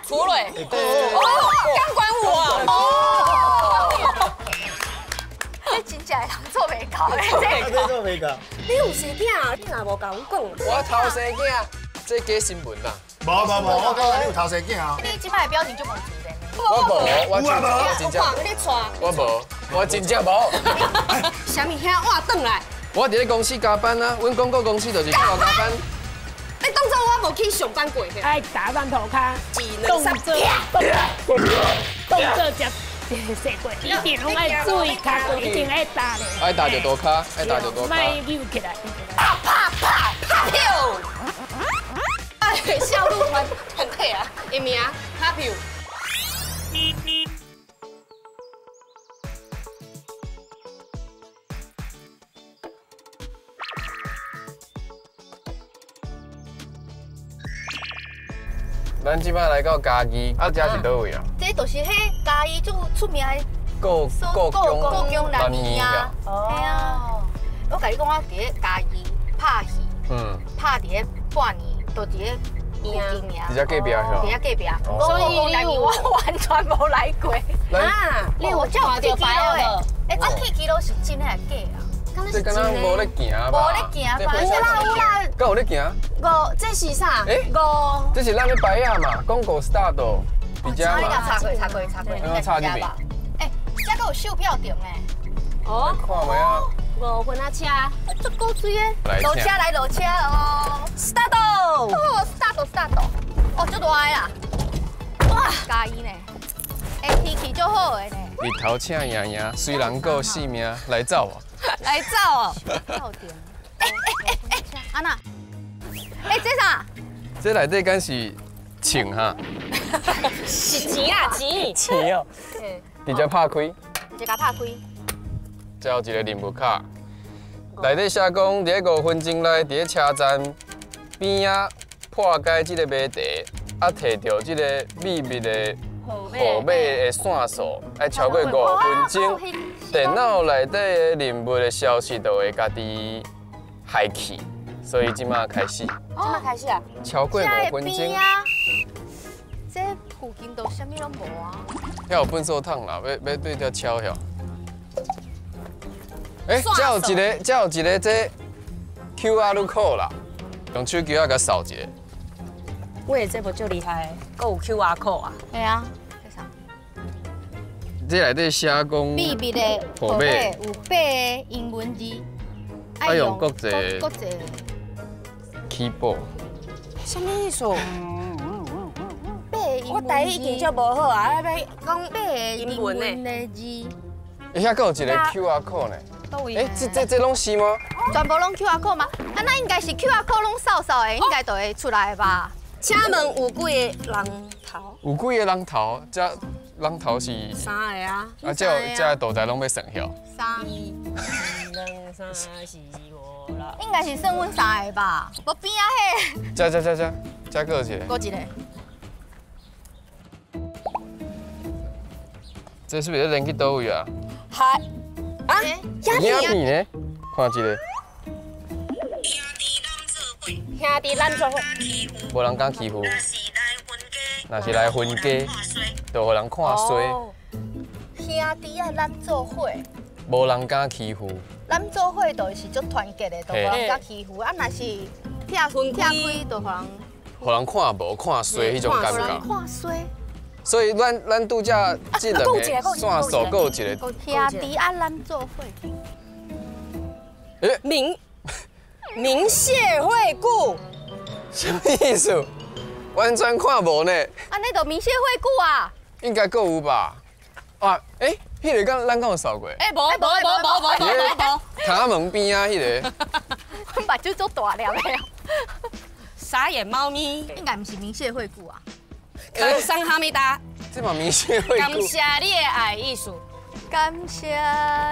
楚磊。哦，钢管舞啊！这真正人做袂到咧，这做袂到。你有生囝啊？你若无甲阮讲，我头生囝，这假新闻啦。无，我讲你有头生囝啊。你即摆标准就问题咧。我真正，你带，我真正无。啥物遐换转来？我伫咧公司加班啊，阮广告公司就是叫我加班。你当作我无去上班过去？爱打烂涂骹，动作食过，一定拢爱注意骹骨，一定爱打咧。爱打就多卡，爱打就多卡。卖扭起来。啪！哎，笑路团队啊，伊名啪票。咱即摆来到嘉义，啊，这是倒位啊？这就是迄嘉义最出名的故宫南面啊。嘿啊，我甲你讲，我伫咧嘉义拍戏，拍伫咧半年，都伫咧附近尔。伫遮隔壁是吧？伫遮隔壁。所以宫南面我完全无来过。啊，你有看到白了？哎，这去都是真的还假啊？这敢若无咧行吧？无咧行，有啦。敢有咧行？五，这是啥？五。这是咱咧摆啊嘛，广告 start 伫遮嘛。查过，应该是遮吧？哎，遮个有售票亭诶。哦，看没啊？ 5分啊车，足够水诶！落车来落车哦 ，start！ 哦，start！ 哦，足大个啦！哇，嘉义呢？哎，天气足好诶呢。日头请爷爷，虽然够性命，来走啊！来走哦！到点。哎，安娜，哎，这啥？这内底敢是钱哈？是钱啊，钱哦。直接拍开。直接拍开。再有一个任务卡，内底写讲，伫咧5分钟内，伫咧车站边仔破解即个马蹄，啊，摕到即个秘密的号码的线索，爱超过5分钟，电脑内底的任务的消息就会家己害去，所以即马开始。即马开始啊？超过5分钟。这附近都啥物拢无啊？遐有粪扫桶啦，要对条敲遐。 哎，这有一个这 QR code 啦，用手机啊甲扫一下。喂，这无足厉害，阁有 QR code 啊？系啊，这啥？这内底写讲秘密的号码有8个英文字，爱用国际 keyboard。什么意思？ 我台语已经足无好啊，要讲8个英文的字。哎，遐阁有一个 QR code 呢。 哎，这拢是吗？全部拢 QR code 吗？啊，那应该是 QR code 拢扫扫的，应该就会出来吧？请问有几个人头？有几个人头？这人头是3个啊。啊，这大台拢要算晓。3、2、3、4、5、6。应该是算阮3个吧？无边啊嘿。这个有一个。搁一个。这是不是连去倒位啊？嗨。 啊，影片呢？看一个。兄弟咱做伙。无人敢欺负。若是来分家，就互人看衰。兄弟啊，咱做伙。无人敢欺负。咱做伙就是足团结的，就无人敢欺负。啊，若是拆开，就互人看无看衰迄种感觉。看衰。 所以咱拄则这两个线索够有一个。兄弟啊，咱做伙。诶，明谢惠顾，什么意思？完全看无呢。啊，那就明谢惠顾啊。应该够有吧？啊，诶，迄个咱敢有扫过？诶，无。塔门边啊，迄个。我目睭做大粒的。傻眼猫咪，应该毋是明谢惠顾啊。 感伤哈密达，这嘛明显会。感谢你的爱艺术，感谢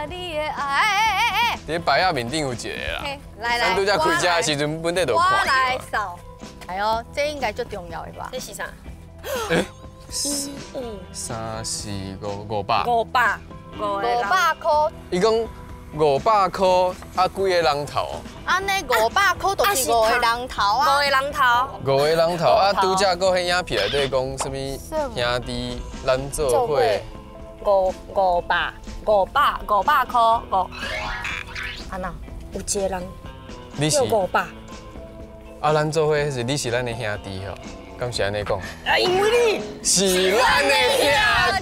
你的爱。伫牌仔面顶有一个啦。来，咱拄则开车的时阵，本地就看。我来扫。哎呦，这应该最重要的吧？这是啥？诶，3、4、5、500。 500块。伊讲500块啊，几个人头？安尼500块就是5个人头啊。 5个人头， 5个人头啊，拄则搁迄影片内底讲什么兄弟咱做伙500块5，安那有一个人你是要500，啊，咱做伙你是咱的兄弟吼，敢是安尼讲？啊，因为你是咱的兄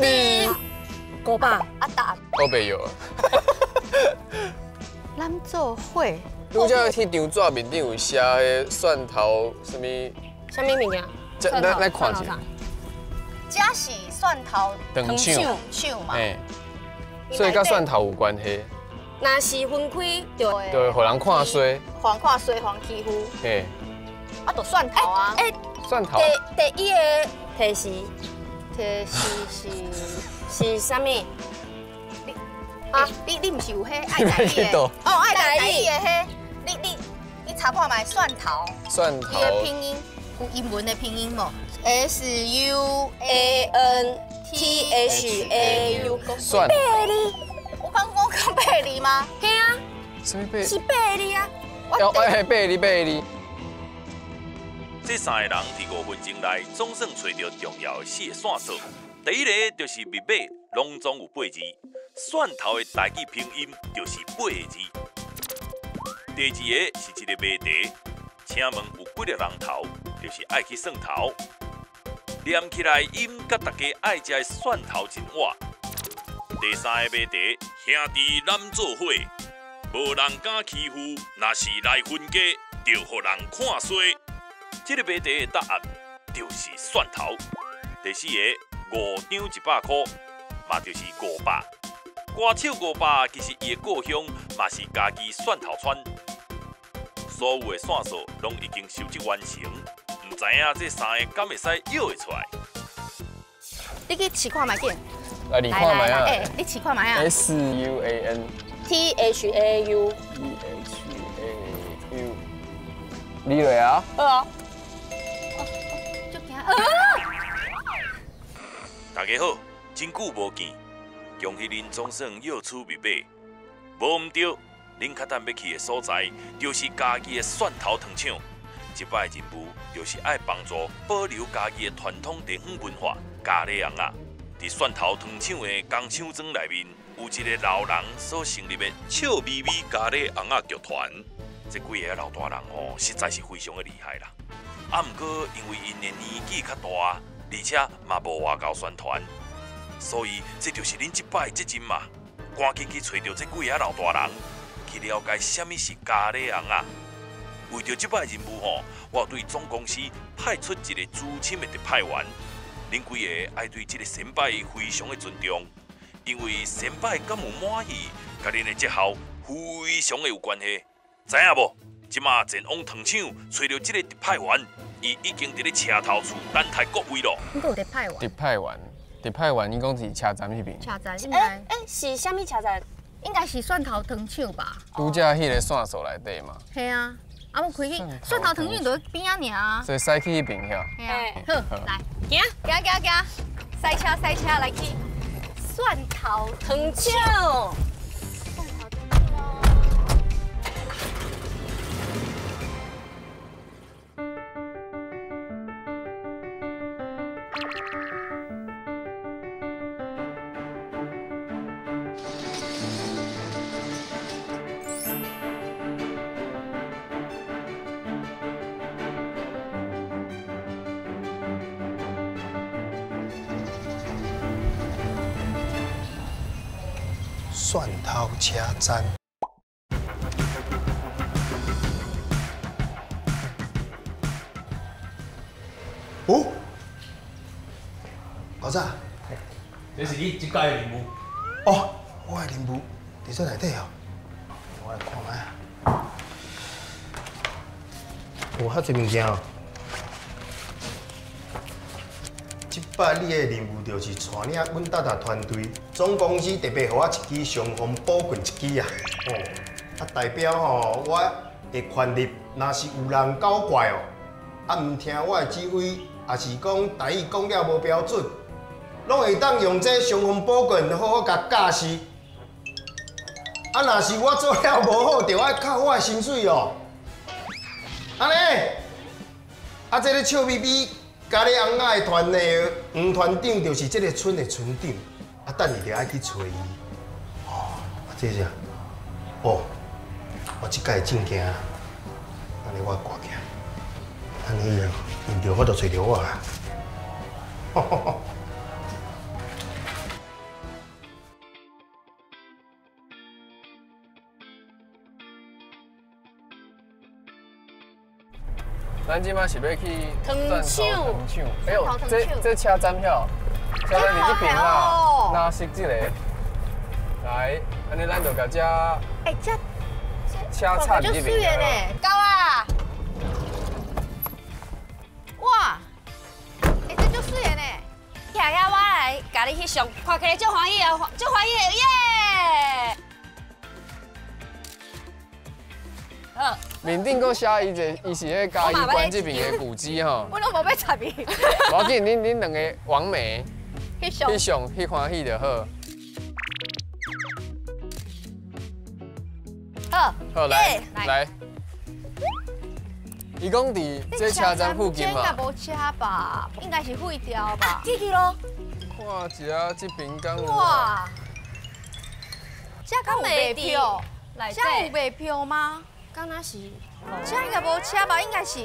弟。 500，啊答，我袂晓啊。咱做伙。拄则迄张纸面顶有写迄蒜头什么？什么物件？这咱来看一下。这是蒜头长枪，手嘛。嘿，所以甲蒜头有关系，若是分开就会就会互人看衰。黄看衰，黄欺负。嘿，啊，就蒜头啊。蒜头。第一个提示这是啥物？啊，你唔是有迄爱台语的？哦，爱台语的迄，你查看卖蒜头。蒜头。伊的拼音有英文的拼音无 ？SUANTHAU。蒜。贝哩，我讲贝哩吗？嘿啊，什么贝？是贝哩啊。哎，贝哩。这3个人伫5分钟内总算找到重要的4个线索。第一个就是密码，拢总有8字。蒜头的台语拼音就是8个字。第二个是一个谜题，请问有几个人头，就是爱去算头。念起来音甲大家爱食的蒜头真活。第三个谜题，兄弟咱做伙，无人敢欺负，若是来分家，就互人看衰。这个谜题的答案就是蒜头。第四个，5张100块，嘛就是500。歌手500其实伊的故乡嘛是家己蒜头村。所有的线索拢已经收集完成，唔知影这3个敢会使摇会出来。你去试看卖见。来，你看卖啊。你试看卖啊。SUAN THAU。你来啊？好啊。就惊大家好，真久无见，恭喜恁总算摇出密码。无毋对，恁较等要去的所在，就是家己的蒜头糖厂。这摆任务就是爱帮助保留家己的传统地方文化咖喱红啊。伫蒜头糖厂的工厂庄内面，有一个老人所成立的笑眯眯咖喱红啊剧团。这几个老大人哦，实在是非常的厉害啦。啊，毋过因为因的年纪较大，而且嘛无外交宣传，所以这就是恁这摆的责任嘛。赶紧去找到这几个老大人，去了解什么是咖喱红啊。为着这摆任务吼，我对总公司派出一个资深的特派员。恁几个爱对这个先辈非常的尊重，因为先辈敢有满意，甲恁的绩效非常的有关系。知影无？即马前往糖厂找到这个特派员，伊已经伫咧车头厝等待各位咯。你有特派员？特派员，你讲是车站迄边？车站应该是啥物车站？应该是蒜头糖厂吧？拄则迄个线索内底嘛。系啊，啊我开去蒜头糖厂就边仔尔。所以驶去迄边遐。系啊，好来，行，赛车来去蒜头糖厂。蒜头车站。哦，老早，这是你即届的任务。哦，我的任务伫这内底哦，我来看卖啊。有遐侪物件哦。即摆你的任务就是带领阮达达团队，总公司特别给我一支尚方宝棍一支啊！哦，啊代表吼，我的权力若是有人搞怪哦，啊毋听我的指挥，也是讲台语讲了无标准，拢会当用这尚方宝棍好好甲教示。啊啊，若是我做了无好，就要靠我的薪水哦。安尼，啊，这个笑眯眯、咖喱红仔的团的黄团长，就是这个村的村长。啊，等下就爱去找伊。哦，这是啊。哦，我即摆正惊，安尼我挂起来，安尼用着我就找着我啦。咱即摆是要去糖厂哎呦，这车站票，车站是这边啦，那是这个。来，安尼咱就甲这。哎，这车站这边呢，高啊！哇，哎，这就水的呢。听下我来，甲你翕相，看起来足欢喜的，足欢喜的耶！好。面顶佫写伊是迄嘉义关这边的古迹吼。我都无要插伊。无要紧，恁两个网媒翕相翕欢喜就好。好，来。伊讲伫这车站附近嘛。应该无车吧？应该是废掉吧？去咯。看一下这边讲。哇！这敢有卖票？这有卖票吗？敢若是。这应该无车吧？应该是。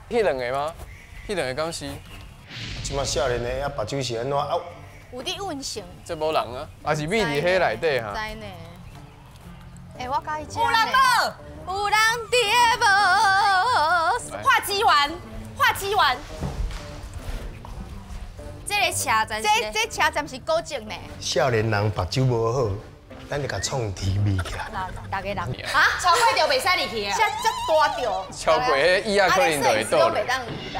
迄两个吗？迄两个敢是？即马少年的啊，目睭是安怎啊？有伫运行。这无人啊，还是秘伫迄内底哈。知呢。哎，我甲伊讲。有人无？有人伫无？画鸡丸，画鸡丸。这个车站，这车站是古迹呢。少年人目睭无好，咱就甲创提味起来。大家人啊，超过就袂使入去啊。这大条。超过迄椅仔可能就会倒咧。袂当入来。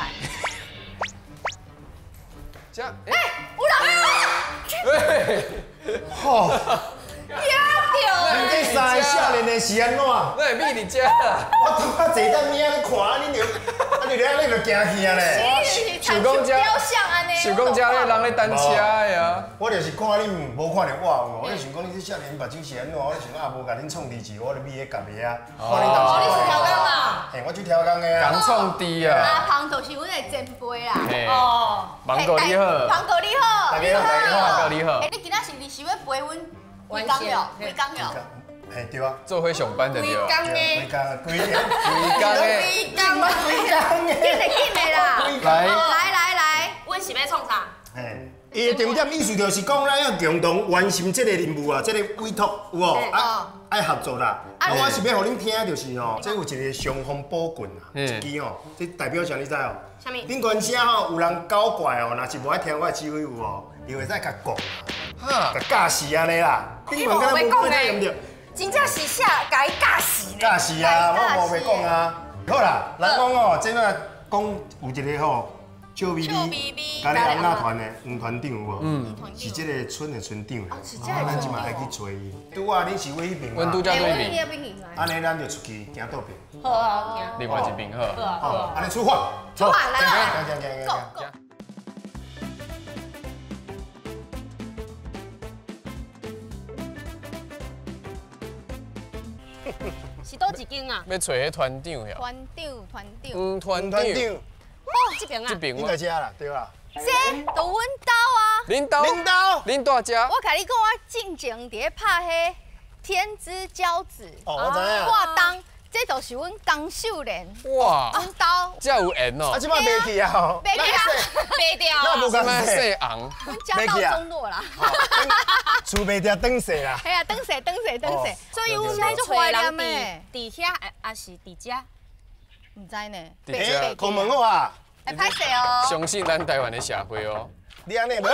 这，哎，有人啊！吼！你三个少年的是安怎？那会秘伫遮啦。我拄啊坐等你啊，你看你就，你就惊去啊咧。想讲遮，想讲遮咧人咧等车的啊。我就是看你无看到我，我就想讲你这少年目睭是安怎？我就想啊，无甲恁创治治，我就咪迄夹的啊。看你当时。你是调工啊？嘿，我就调工的啊。刚创治啊。阿芳就是阮的前辈啦。哦。芒果你好。芒果你好。大家好，大家好。芒果你好。哎，你今仔是是要陪阮？几工了？嘿，对啊，做伙上班就对啊。几工的？几工的？啦！来，阮是要创啥？嘿，伊的重点意思就是讲，咱要共同完成这个任务啊，这个委托有无？爱合作啦。我是要互恁听，就是吼，这有一个双风宝棍啊，一支吼，这代表啥？你知哦？啥物？恁原声吼，有人搞怪哦，若是无爱听我指挥有无？伊会使甲讲，甲教死安尼啦。你无要讲对不对？真正是下甲伊教死呢。教死啊，我无要讲啊。好啦，人讲哦，即个讲有一个吼。笑眯眯，咖喱红仔团的黄团长有无？是这个村的村长啦。咱即马爱去找伊。拄啊，你是位迄边嘛？阮拄则对面。安尼咱就出去行倒边。好啊，另外一边好。好，安尼出发。出发来啦！走。是倒一间啊？要找迄团长呀。团长。团长。这边啊？这边你在遮啦，对啦。这都阮兜啊。恁兜？恁大遮？我甲你讲，我进前伫拍迄天之骄子。哦，我知影。挂档，这就是阮江秀莲。哇！阮兜。这有缘哦。啊，即摆卖去啊？卖去啊？卖掉。那无讲卖细红。阮家道中落啦。厝卖掉等势啦。系啊，等势。所以阮来做怀念的。伫遐还是伫遮？唔知呢。哎，讲问我啊。会歹势哦。相信咱台湾的社会哦。你安尼无？大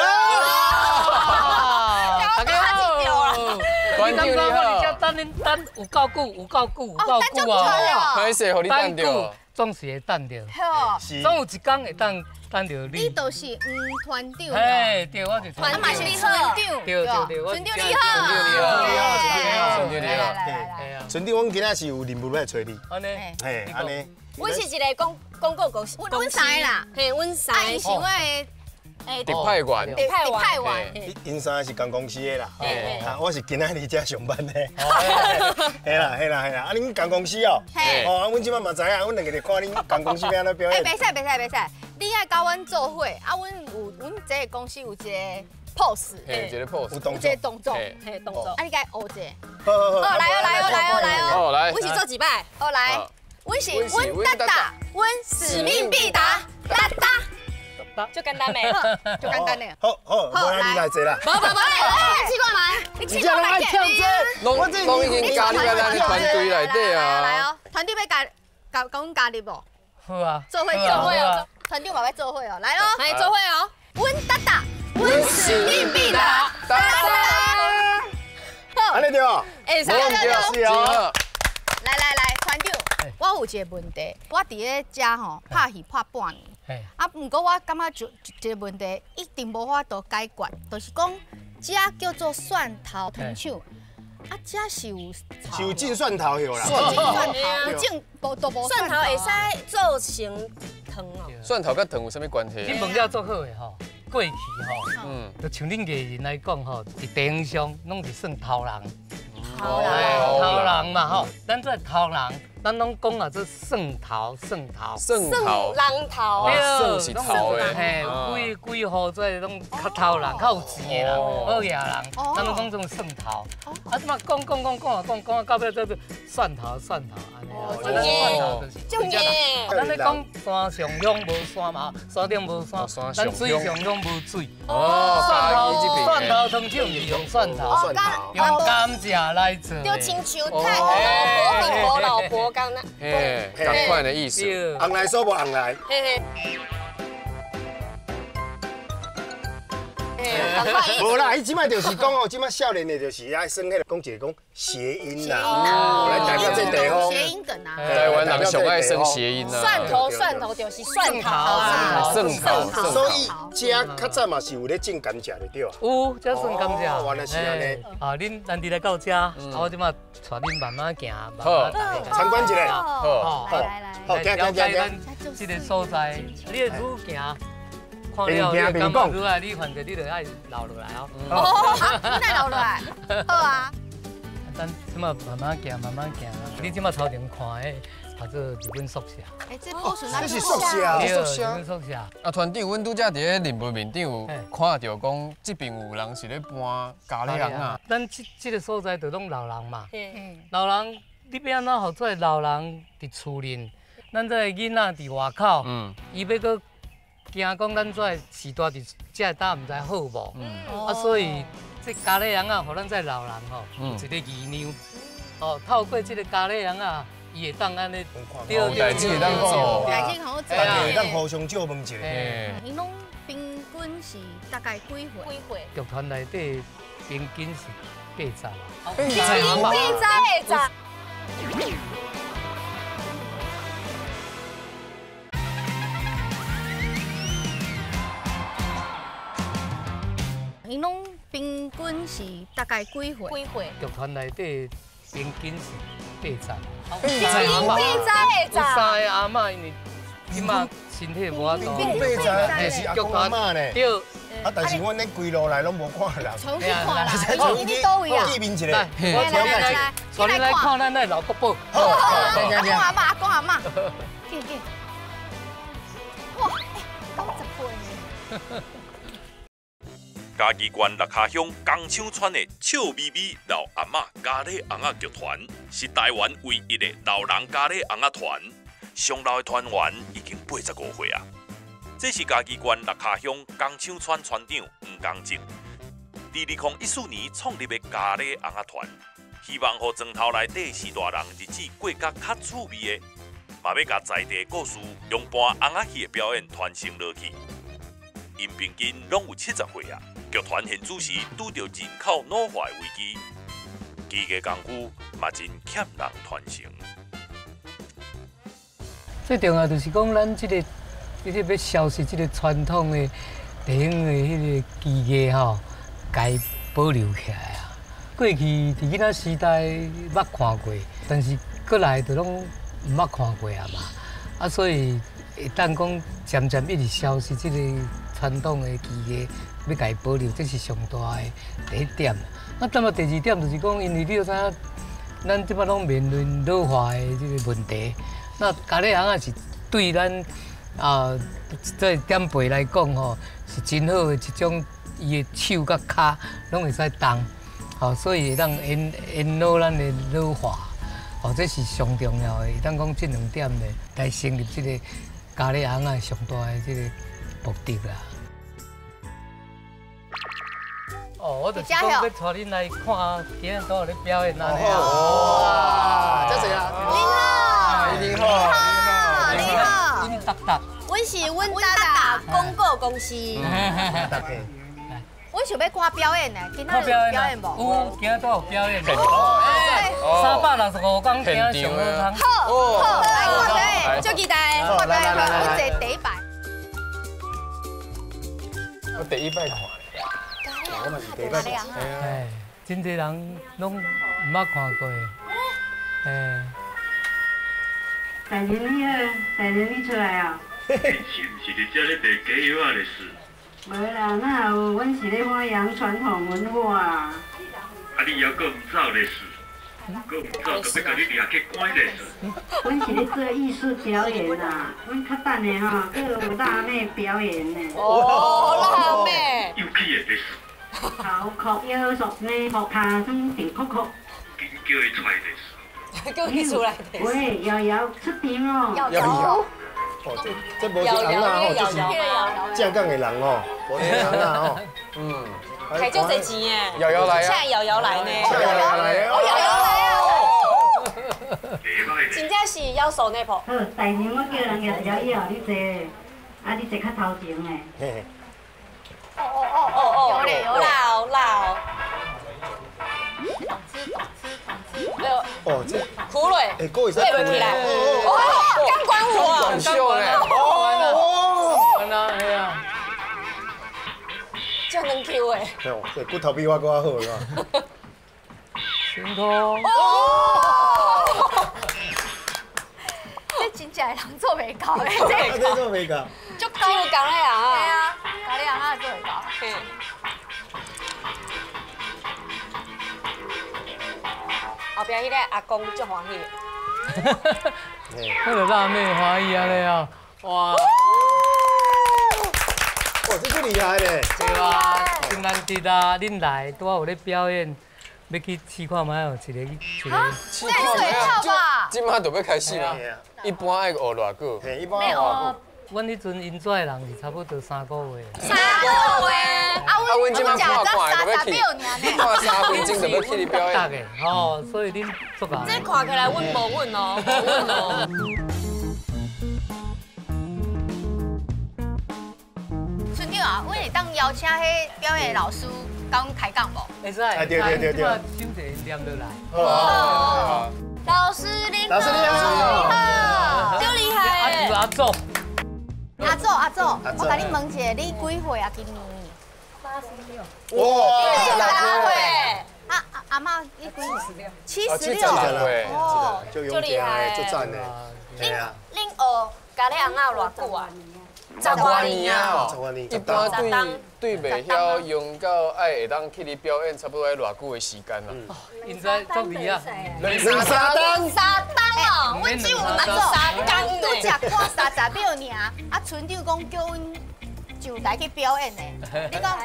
家好。团长你好。等有够久啊！歹势，互你等着。总是会等着。好。总有一天会等着你。你就是团长。嘿，对，我就团长是你好。对，村长你好。村长，阮今仔是有任务要找你。安尼。嘿，安尼。阮是一个广告公司。阮三个啦。嘿，阮三个。伊是我的特派员，特派员，因三是公公司的啦，嘿我是今仔日才上班的。嘿啦，啊，恁公公司哦，哦，阮即摆嘛知影，阮两个就看恁公公司要安怎表演。袂使，你爱甲阮做伙，啊，阮这个公司有一个 pose， 嘿，一个 pose， 有动作，有一个动作，嘿，动作。啊，你该学一个。好，来哦，哦，来，我一起做几拜。哦，来，阮是阮达达，阮使命必达，达达。就简单没，就简单嘞。好，无你来坐啦。无，你试看嘛，你试看嘛，拢已经加入咱的团队内底啊。来哦，团队要甲阮加入无？好啊，做伙哦，团队嘛要做伙哦，来咯，来做伙哦。阮达达，阮使命必达，达达。好，安尼对哦。会使是哦。来，团长，我有一个问题，我伫咧遮吼拍戏拍半年。啊，不过我感觉就一个问题一定无法度解决，就是讲这叫做蒜头糖厂，啊，这是有进蒜头有啦，蒜头有进都无蒜头会使做成汤哦。蒜头跟糖有啥物关系？你问了做好的吼，过去吼，就像恁艺人来讲吼，伫电影上拢是算头人，头人嘛吼，咱做头人。咱拢讲啊，做蒜头，人头，对，是头的，嘿，几号做拢较头人，较有钱的人，好野人，咱拢讲种蒜头。啊，即马讲到尾做蒜头安尼啊，蒜头就是正啦。咱咧讲山上乡无山嘛，山顶无山，咱水上乡无水。蒜头汤酒是用蒜头，用甘蔗来做。就亲像太太老婆刚那，嘿，赶快的意思。红来说无红来。无啦，伊即摆就是讲哦，即摆少年的就是爱算迄个讲一个讲谐音啦，来代表这地方。谐音梗啊。台湾人上爱生谐音啊。蒜头就是蒜头，所以遮较早嘛是有咧种甘蔗的对啊。有，遮种甘蔗。原来是安尼。啊，恁咱伫来到遮，我即马带恁慢慢行，好，参观一下。好，来，了解咱这个所在，你会愈行。看了，你感觉愈来，你反正你就爱留落来哦。哦，再留落来，好啊。咱即马慢慢行，你即马头前看诶，叫做日本宿舍。这保存啊，这是宿舍，对，日本宿舍。啊，团长，阮拄则伫咧林务面顶有看到讲，这边有人是咧搬咖喱人啊。咱这个所在就拢老人嘛，老人你要安怎好做老人伫厝里，咱这个囡仔伫外口，伊要搁。惊讲咱这时代伫遮搭唔知好无，啊，所以这咖喱人啊，互咱这老人吼，有一个疑念，哦，透过这个咖喱人啊，伊会当安尼，对，代志会当做，代志好做，大家会当互相借问一下。因拢平均是大概几岁？剧团内底平均是80啊80。因拢平均是大概几岁？剧团内底平均是80。80。有3个阿嬷，因为即马身体无法度。80是阿公阿嬷呢。对。啊，但是阮咧规路来拢无看人。重新看啦，你倒位啊？见面一下。来，带你来看咱的老国宝。阿公阿嬷。见。哇，90岁。嘉义县六下乡江厂村的笑眯眯老阿嬷咖喱红仔剧团，是台湾唯一的老人咖喱红仔团。上老的团员已经85岁啊！这是嘉义县六下乡江厂村村长黄江正，伫2014年创立的咖喱红仔团，希望让庄头内底时大人日子过甲较趣味的，嘛要甲在地故事用搬红仔戏的表演传承落去。因平均拢有70岁啊！剧团现主时拄着人口老化危机，其个功夫嘛真欠人传承。最重要就是讲，咱这个要消失这个传统的地方的迄个技艺吼，该保留起来啊。过去伫囡仔时代捌看过，但是过来就拢唔捌看过啊嘛，啊所以会当讲渐渐一直消失这个传统的技艺要家保留，这是上大的第一点。啊，第二点就是讲，因为你有知影，咱即摆拢面临老化的这个问题，那咖喱行啊是对咱这点背来讲吼，是真好的一种，伊的手甲骹拢会使动，吼，所以会当延老咱的老化，吼，这是上重要的。会当讲这两点咧，来成立这个咖喱行啊上大的这个目的啦。哦，我就是讲要带恁来看今日都有咧表演安尼啊。哇，这谁啊？你好，恁达达。阮是阮达达广告公司。我想要看表演呢，今仔有表演无？有，今仔都有表演。365天今上好康。好，来看表演，足期待。看表演，阮坐第一排。我第一摆看。我嘛是第一摆看。哎，真侪人拢唔捌看过。哎。大人你好，大人你出来啊？是毋是伫遮咧卖假药啊？咧是？无啦，哪有？阮是咧发扬传统文化啊。啊，你还阁唔走咧是？阁唔走，就要甲你抓去关咧是？阮是咧做艺术表演啊，阮较等的吼，阁有辣妹表演呢。哦，辣妹。又去的咧是？头壳腰熟呢，服下身定曲曲。紧叫伊出来咧是？叫伊出来的。喂，瑶瑶出场哦。瑶瑶。哦，这无是人啊吼，这是正港的人哦，无是人啊吼。嗯。还就这钱耶。瑶瑶来啊！现在瑶瑶来呢。瑶瑶来哦！瑶瑶来哦！袂歹真正是妖手那鋪。好，大人我叫人举一条腰，你坐，啊你坐较头前的。嘿嘿。有嘞有啦啦。哎呦，哦，这苦嘞，哎，各位在对不起来，哇，钢管舞啊，很秀嘞，哦，安那系啊，就能 Q 诶，哦，这骨头比我搁好是吧？伸头，哦，这真正的人做袂到诶，这做袂到，就 Q 讲嘞啊，对啊，咖喱行啊做袂到。后壁迄个阿公足欢喜。我着辣妹欢喜安尼啊，哇！哇，这足厉害嘞！对吧？真难得啊，恁来拄好有咧表演，要去试看卖哦，一个。试看卖啊！今麦就要开始啦。一般爱学偌久？嘿，一般哦。阮迄阵因做的人是差不多3个月。3个月，阮今麦看看就要去，看3分钟就要去你表演。的，哦，所以恁做啊。这看起来稳无稳哦，无稳哦。村长啊，阮会当邀请迄表演老师甲阮开讲无？会使。对。手者念落来。哦。老师您好。老师你好。就厉害耶。阿祖。阿祖，我甲你问一下，你几岁啊？今年86。哇，86岁。阿嬷你几？76。哦，就厉害，就赞嘞。恁学咖喱红啊偌久啊？10多年啊。10多年。一般对袂晓用到爱会当去你表演，差不多要偌久的时间啦。现在足厉害。2、3档。 3档哦，阮只有3档呢。拄只看30秒尔，啊，村长讲叫阮上台去表演呢。你讲，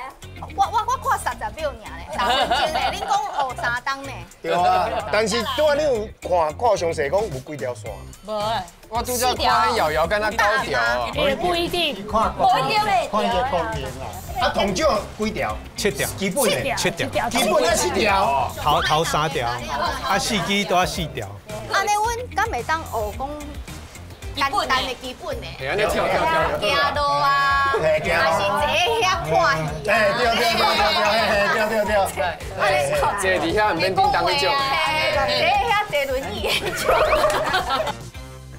我看30秒尔咧，3分钟咧，恁讲学3档呢？对啊，但是拄仔你有看详细讲有几条线？无诶，我拄则看瑶瑶敢若9条哦。也不一定，无一定咧。看伊个光片啊。啊，同少几条？7条。基本的7条，基本才7条。头3条，啊4支都要4条。安尼，阮敢会当学讲简单的基本的，安尼跳。行路啊，还是坐遐看戏。哎，对。坐伫遐唔免叮当迄种。坐遐坐轮椅的迄种。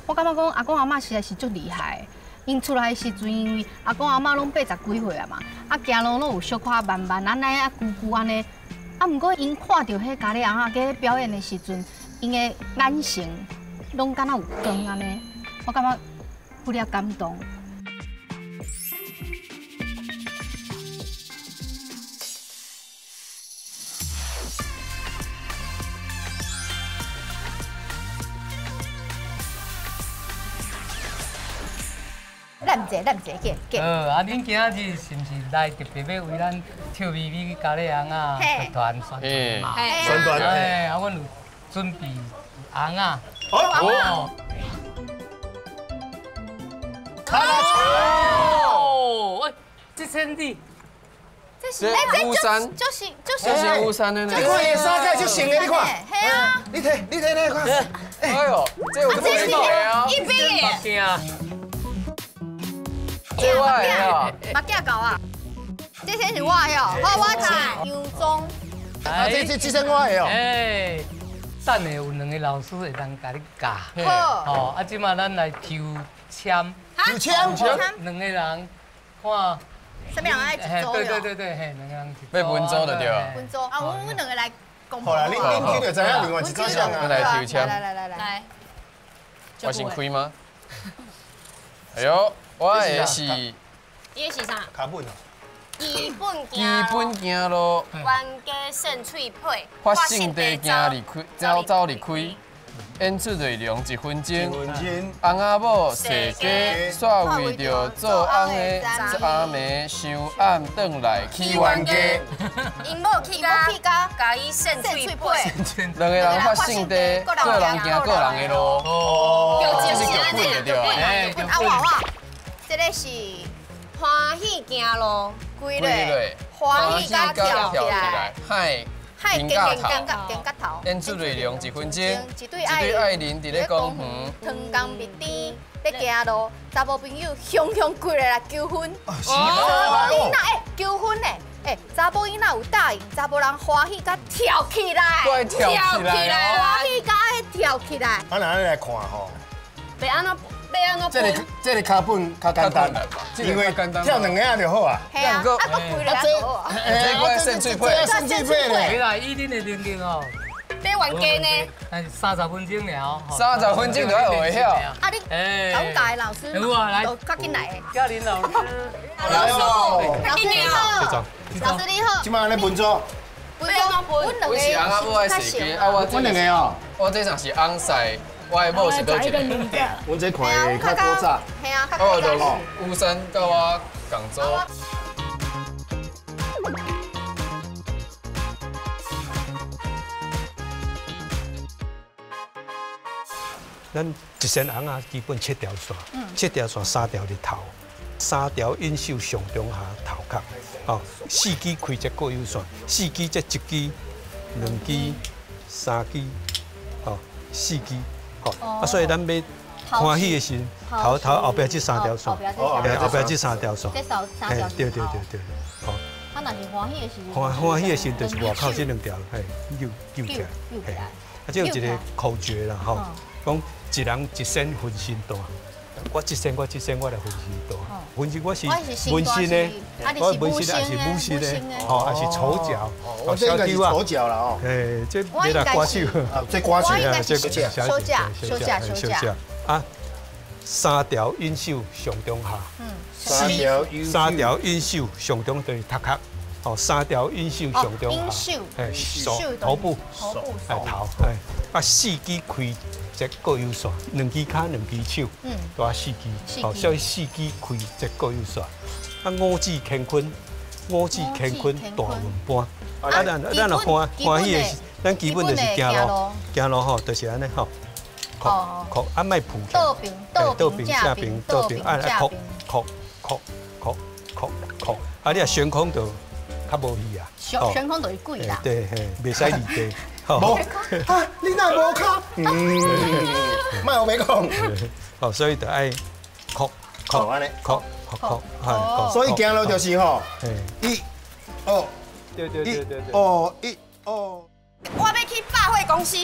我感觉讲阿公阿嬷实在是足厉害。因出来的时阵，因为阿公阿嬷拢80几岁啊嘛，啊行路拢有小可慢慢，安尼啊久久安尼。啊，毋过因看到迄咖喱红啊伫表演的时阵，因的眼神拢敢若有光安尼，我感觉不了感动。咱坐，给。啊，恁今仔日是毋是来特别要为咱跳咪咪咖喱红啊剧团宣传嘛？宣传。哎，啊，阮有准备红啊。哦。哦，喂，这身体。 这乌衫，就是乌衫的呢。你看伊衫盖就成的，你看。系啊。你睇那看。哎呦，这有这么贵啊！一杯耶。这我的哦。马甲搞啊！这身是我的哦，我穿洋装。啊，这身我的哦。哎，等下有2个老师会当甲你教。好。哦，啊，即马咱来抽签。抽签？2个人看。 什么人爱一组？对，嘿，2个人一组。要分组就对了。分组啊，阮2个来公布。好啦，恁去就知影另外一组项啊。来抽签。来。我先开吗？哎呦，我的是。伊是啥？卡本啊。基本行路。冤家胜喙配。发性地行离开，走离开。 演出内容1分钟，翁仔某设计煞为着做翁的阿妹伤暗转来去冤家，因某去甲甲伊胜喙配，2个人发性地，个人行个人的路，这是剧本的对。哎，我，这个是欢喜行路，几类，欢喜甲跳起来，嗨。 紧头，演出内容1分钟，一对爱人伫咧公园，汤江蜜甜咧行路，查某朋友雄几个来求婚，查某囡仔求婚呢，查某囡仔有答应，查某人欢喜甲跳起来，欢喜甲爱跳起来。啊，咱来看吼，要安怎？这个卡本较简单，因为跳2个就好啊。系啊，啊，搁几个就好啊。这个胜喙配，胜喙配咧。起来，以恁的能力哦。要冤家呢？但是30分钟了。 30分钟就要学晓。啊，你讲教老师，有啊，来，赶紧来。嘉玲老师，来哦，老师你好，老师你好。今晚咧分组，阮2个，我是翁仔某的设计，啊，我阮2个哦，我这场是翁婿。 我的某是倒一个，阮这看的较古早，系啊，我就乌山甲我共组。咱一身红啊，基本7条线，7条线3条日头，3条引手上中下头壳，哦，4支开节各有线，4支这1支、2支、3支，哦，4支。 啊，所以咱要欢喜的是头后边这3条线，后边这3条线，这3条，对，好。啊，若是欢喜的时，欢喜的时就是外口这2条，嘿，揪起来，嘿，啊，这有一个口诀啦，吼，讲一人一身分身大，我一身我来分身大，分身我是文身的，我文身也是武身的，哦，也是丑角，我这应该是丑角啦，哦，诶，这你来歌手，这歌手啊，这休假啊，3条引手上中下，3条引手上中就是头壳，哦，3条引手上中下，手头部，头，啊4支开节各有线，2支脚2支手，都4支，哦，所以4支开节各有线。啊5指乾坤大轮盘，啊咱若欢喜的是，咱基本就是行路吼，就是安尼吼。 哭，啊，莫扑起，倒平，啊，哭，啊，你啊悬空就较无戏啊，悬空就是贵啦，对，嘿，袂使离地，无，啊，你哪无哭？莫有要讲，哦，所以就爱哭，安尼，哭，所以行路就是吼，1、2，对， 1、2，我要去百货公司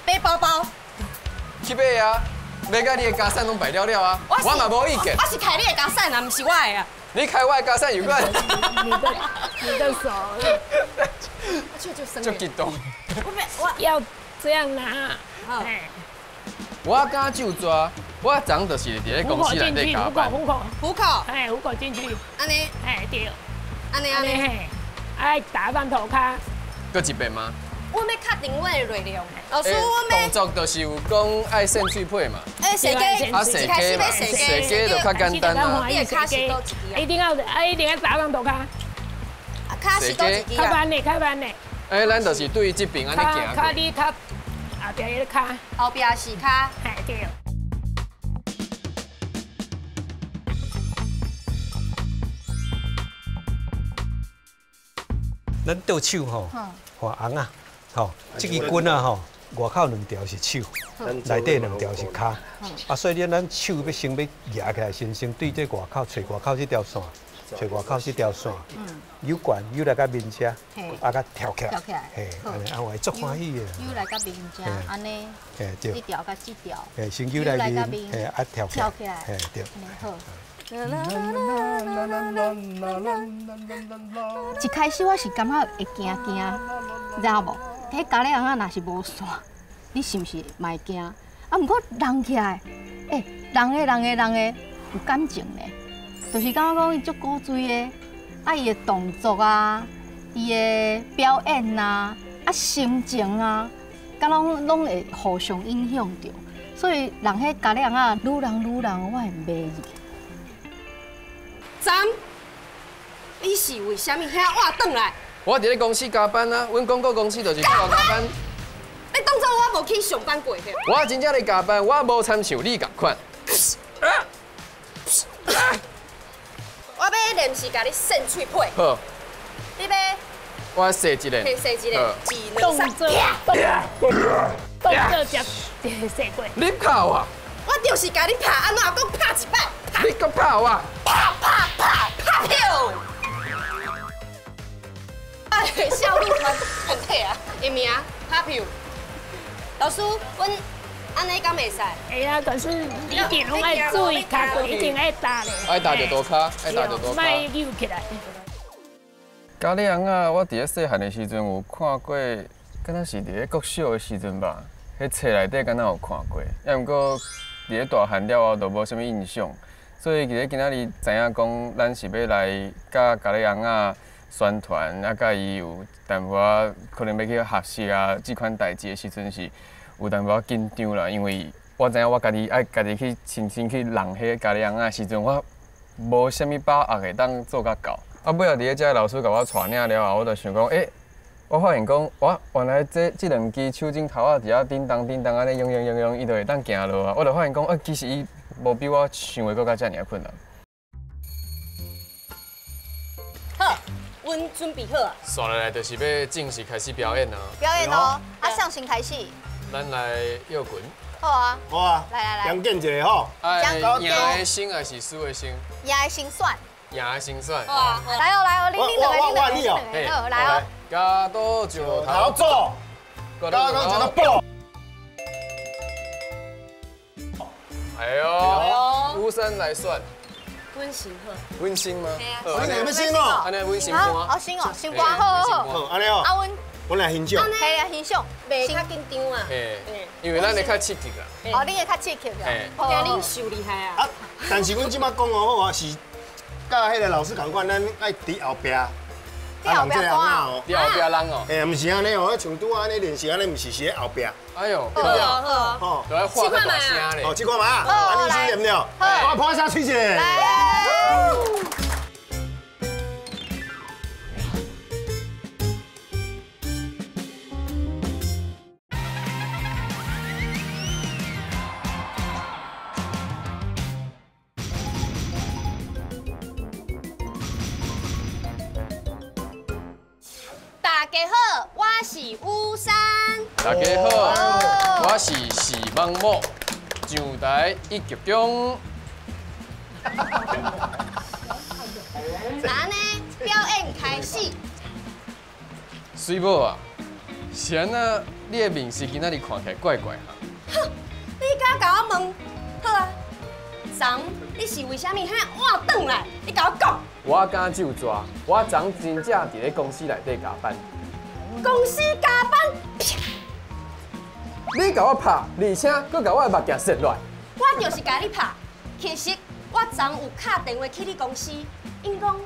买包包。 去买啊！买甲你的家产拢摆了了啊！我嘛无意见。我是开你的家产啊，唔是我的啊。你开我的家产有关？你的手。就激动。我要这样拿。我敢就抓，我昨就是伫咧公司内底加班。虎口。哎，虎口进去。安尼。哎对。安尼。嘿，哎打扮头壳。搁一遍吗？我要确定我的内容。老师，我动作就是有讲爱扇喙皮嘛。射鸡，啊射鸡嘛，射鸡就较简单啊。你的卡是倒一支啊？一定要打上头卡。卡是倒一支啊？开班的。咱就是对这边安尼行。卡你卡后边个卡。后边是卡。嘿对。咱倒手吼，换红啊，吼，这支棍啊吼，外口2条是手，内底2条是骹，啊，所以咱手要先要夹起来，先对这外口，找外口这条线，找外口这条线，有管有来到面遮，啊，甲跳起来，嘿，安尼，啊，我足欢喜的。有来到面遮，安尼，对，这条甲这条，先有来面，嘿，啊，跳起来，嘿，对。好。一开始我是感觉会惊，你知影无？迄咖喱红仔若是无线，你是毋是嘛会惊？啊，毋过人起来，人的有感情咧，就是感觉讲伊足古锥的，啊，伊的动作啊，伊的表演啊，啊，心情啊，甲拢会互相影响着，所以人迄咖喱红仔愈人，我会迷入。张，你是为虾米遐活转来？我伫咧公司加班啊，阮广告公司就是靠加班。你当作我无去上班过嘿？我真正咧加班，我无参像你共款。我要练是甲你扇喙皮。好。你要？我射一个。射一个。动作接射过。你拍我？我就是甲你拍，安怎讲拍一摆？你搁拍我？拍票！哎，效率团很退啊，伊名拍票。老师，阮安尼敢袂使？会啊，可是你一定拢爱注意，脚骨一定爱打咧。爱打就多卡，爱打就多卡。莫扭起来。咖喱红啊，我伫咧细汉的时阵有看过，敢若是伫咧国小的时阵吧。迄册内底敢若有看过，也毋过伫咧大汉了后就无啥物印象。所以今仔日知影讲，咱是要来甲咖喱红仔宣传，啊，甲伊有淡薄仔可能要去学习啊，即款代志的时阵是有淡薄仔紧张啦，因为我知影我家己去亲身去弄迄咖喱红仔的时阵，我无啥物把握会当做甲到。啊，尾后伫咧遮老师甲我带领了后，我就想讲，我发现讲，哇，原来这2支手指头啊，伫遐叮当安尼用，伊就会当行路啊。我就发现讲，其实伊无比我想的搁较遮尔困难。好，阮准备好啊。刷来就是要正式开始表演啊。表演哦，啊，上行开始。咱来摇滚。好啊。好啊。来。强健一下吼。赢的心还是输的心？赢的心算。赢的心算。好啊。来哦，你两个，好，来哦。加多石头做，加多石头爆。哎呦，巫山来算。温馨好。温馨吗？安尼温馨哦。安尼温馨歌。好馨哦，馨歌好。安尼哦。阿温。阮来欣赏。嘿啊，欣赏。袂较紧张啊。因为咱会较刺激啦。哦，你会较刺激啦。今日恁受厉害啊。啊，但是阮即摆讲哦，好啊，是甲迄个老师共款，咱爱伫后壁。你后壁干哦？你后壁人哦？毋是安尼哦，像拄安尼练习安尼，毋是伫后壁。哎呦，好，都要画个大声咧。哦，试看嘛，安尼是对不对？我拍下吹一下。大家好，我是巫山。大家好，我是视网膜上台一局中。那呢，表演开始。水某啊，是安那？你的面是今仔日看起来怪怪哈。哼，你敢甲我问？好啊，昨你是为虾米遐换转来？你甲我讲。我敢就抓，我昨真正伫咧公司内底加班。公司加班？你甲我拍，而且佮甲我的目镜摄落。我就是甲你拍，其实我昨有打电话去你公司，因讲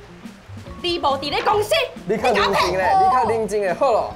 你无伫咧公司。你较认真咧，你较认真咧，好咯。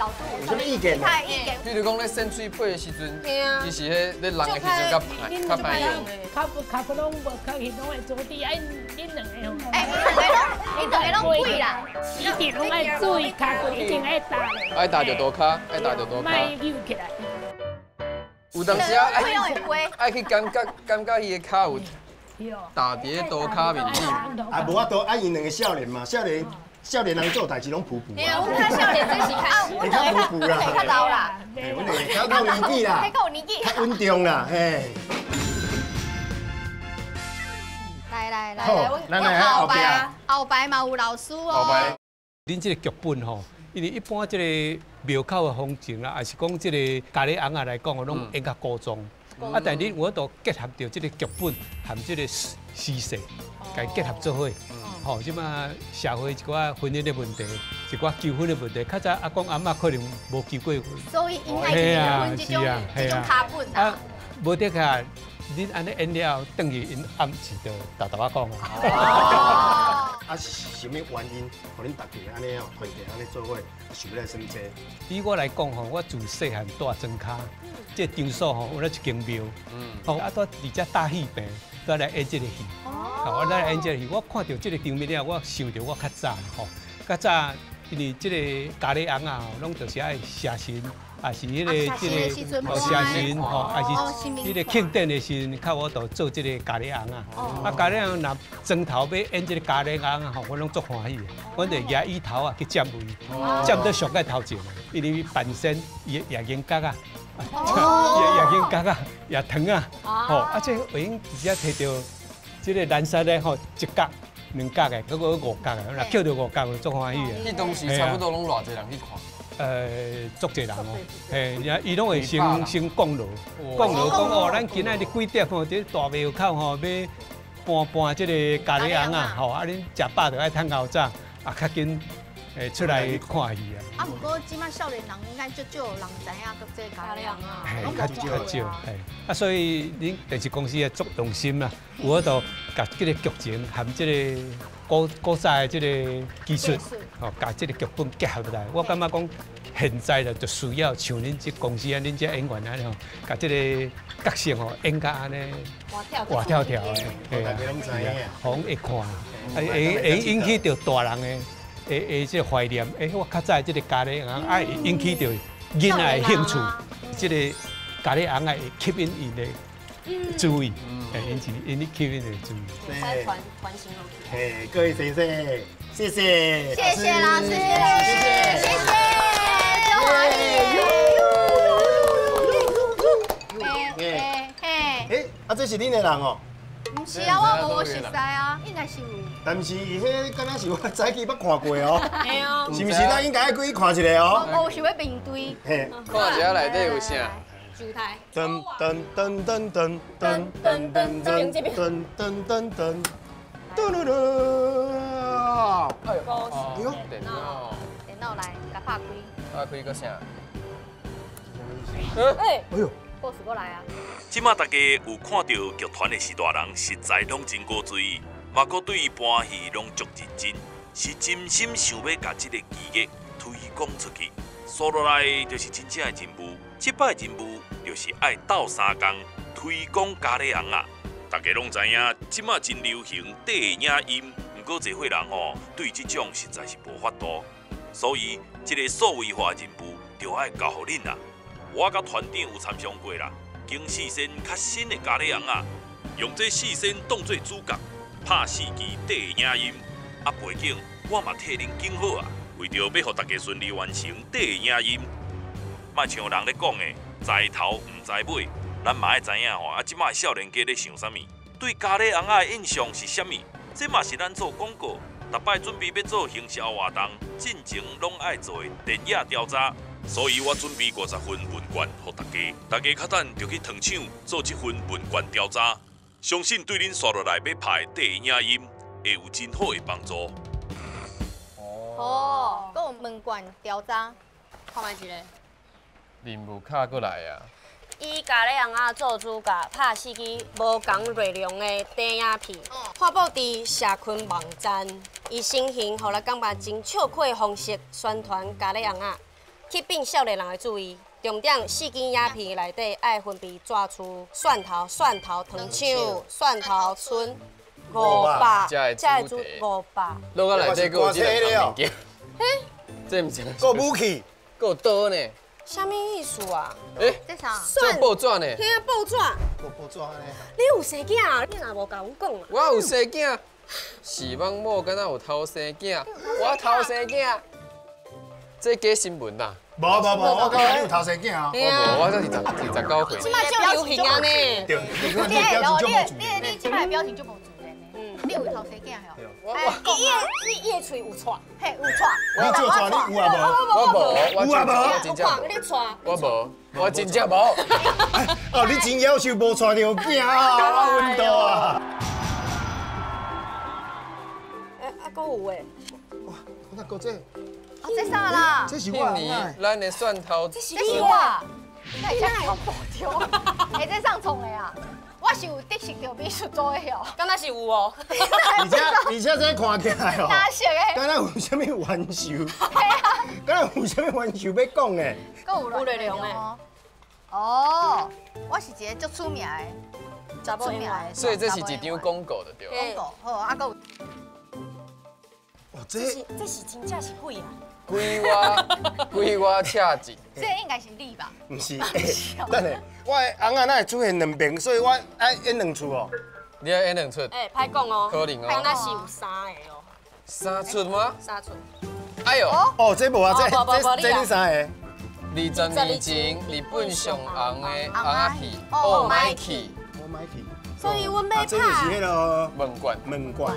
老师有什么意见？他的意见。比如讲咧洗水配的时阵，伊是迄咧人的时阵较歹用。较不拢无较去拢会做滴，哎，恁两个吼。哎，你两个拢贵啦。一定拢爱注意，脚骨一定爱打咧。爱打就多卡，爱打就多卡。莫扭起来。有当时爱去感觉伊的脚有打伫刀骹面顶。啊，无法度，啊，因两个少年嘛，少年人做代志拢普普。哎呀，我看少年真是看，会较普普啦，会较老啦。阮会较到年纪啦，较有年纪，较稳重啦，嘿。来，后排嘛有老师哦。恁这个剧本吼，因为一般这个庙口的风景啦，还是讲这个咖喱红啊来讲哦，拢演较古装。啊，但恁我都结合到这个剧本和这个时势，甲结合做伙。吼，即马社会一寡婚姻的问题，一寡纠纷的问题，较早阿公阿嬷可能无纠过婚。所以因爱结婚这种卡本啊。无得个，恁安尼演了，等于因暗时就豆豆仔讲啊。啊是什么原因，互恁大家安尼哦，团结安尼做伙，想要来升职？以我来讲吼，我自细汉住庄脚，这场所吼有咧一间庙，吼啊住伫遮大戏棚，都来演这个戏。我来演这个戏，我看到这个场面了，我想到我较早吼，较早因为这个咖喱红啊，拢就是爱写信。也是迄个写信吼，也是迄个庆典的时阵，靠我度做这个咖喱红啊。啊，咖喱红若庄头要演这个咖喱红啊，吼，我拢足欢喜。阮就举椅头啊去占位，占到上个头前，因为扮身也眼角啊，也眼角啊，也疼啊，吼，啊这有影直接摕到这个蓝色的吼一角。两角的，嗰个五角的，若捡到五角就足欢喜啊！迄当时差不多拢偌济人去看。足侪人哦，嘿，伊拢会先讲路，讲哦，咱今仔日几点吼，这大庙口吼要搬这个咖喱红啊，吼，啊恁食饱就爱趁后早，啊较紧出来看戏啊。啊，不过即摆少年人应该就有人知影个这咖喱红啊，较少，嘿，啊所以恁电视公司也足用心啦，有法度甲这个剧情含这个古早的这个技术，哦，甲这个剧本结合来，我感觉讲现在就需要像恁这公司啊，恁这演员安尼吼，甲这个角色吼演甲安尼活跳跳的，嘿啊，好会看，会引起到大人的。这怀念，我较早这个咖喱红啊，会引起到囡仔的兴趣，这个咖喱红啊会吸引伊的注意，引吸引伊的注意。传承落去。嘿，各位先生，谢谢。谢谢老师，谢谢，周华丽。啊，这是恁的人哦。唔是啊，我无熟悉啊，应该是有。但是伊迄敢若是我早起捌看过哦。嘿哦。是毋是？咱应该爱过去看一下哦。我想要面对。嘿。看一下内底有啥。主台。噔噔噔噔噔噔噔噔噔噔噔噔噔。嘟嘟嘟。哎呦，电脑来，甲拍开。拍开个啥？哎呦。故事过来啊！即马大家有看到剧团的四大人，实在拢真古锥，嘛阁对搬戏拢足认真，是真心想要甲即个技艺推广出去。说落来就是真正的任务，即摆任务就是爱斗三工推广咖喱红啊！大家拢知影，即马真流行低影音，毋过侪伙人吼对即种实在是无法度，所以即个数位化任务就爱交互恁啊！我甲团长有参详过啦，经四仙较新的咖喱红啊，用这四仙当做主角，拍4支低影音，啊背景我嘛替恁景好啊，为着要互大家顺利完成低影音，莫像人咧讲的，知头唔知尾，咱嘛爱知影吼，啊即摆少年家咧想啥物，对咖喱红的印象是啥物，这嘛是咱做广告，逐摆准备要做行销活动，进前拢爱做的田野调查。所以我准备50份问卷给大家较等就去糖厂做这份问卷调查，相信对恁刷落来要拍的第一影音会有真好的帮助。哦，搁有问卷调查，看卖一个。任务卡过来啊！以咖喱红仔做主角，拍4支无同内容的短影片，发布伫社群网站，以新型互咱感觉真笑快的方式宣传咖喱红仔。去变少年人的注意。重点4根鸦片内底爱分别抓出蒜头、糖厂、蒜头村500，才会煮500。落到内底佫有这两物件，这毋是？佫有武器，佫有刀呢。什么意思啊？这啥？这报纸呢？嘿啊，报纸。报纸呢？你有生囝？你若无甲阮讲啊？我有生囝，是翁某敢若有偷生囝，我偷生囝，这假新闻啦。无，我感觉你有偷生囝啊！我才19岁。即摆就流行啊呢。对，你看你表情就无主。你即摆表情就无主人呢。你有偷生囝吼？伊的嘴有串，嘿有串。你做串你有啊无？我无，有啊无？真正你串。我无，我真正无。哦，你真夭寿无带着囝啊！我温度啊！佫有诶。哇，看到这。啊，这啥啦？这是我印尼咱的蒜头，这是我。那真系好爆掉，还在上冲的啊！我是有得识到美术组的哦，敢若是有哦。而且这看起来哦，哪色的？敢若有啥物冤仇？敢若有啥物冤仇要讲的？有内容的。哦，我是一个足出名的，出名的。所以这是一张广告的对。广告好，啊个。哦，这是真正是贵啊！规划恰劲。这应该是你吧？唔是，等下，我的翁仔哪会出现2遍，所以我爱演2出哦。你要演2出？歹讲哦。可能哦。敢若是有3个哦。 3出吗？3出。哎呦！哦，这无啊，这你3个。20年前，日本上红的红仔戏《Oh Mikey》。所以阮要拍。这就是迄个门冠。门冠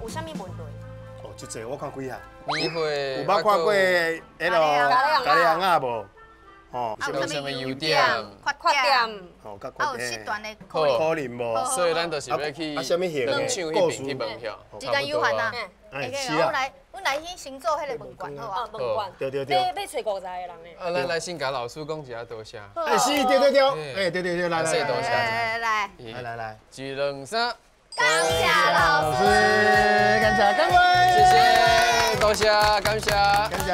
有啥物问题？哦，就这我看几下。你会有捌看过迄个咖喱红仔无？哦，有啥物优点？缺点。哦，甲啊有失断的可能无。所以咱就是要去什么戏？两场迄边去问晓。时间有限啊。是啊。阮来去先做迄个门冠好啊。门冠。对。要找50个人诶。啊，咱来先甲老师讲一下多谢。哎，是，对。哎，对，来。多谢。来。1、2、3。感谢老师，感谢各位，谢谢，多谢，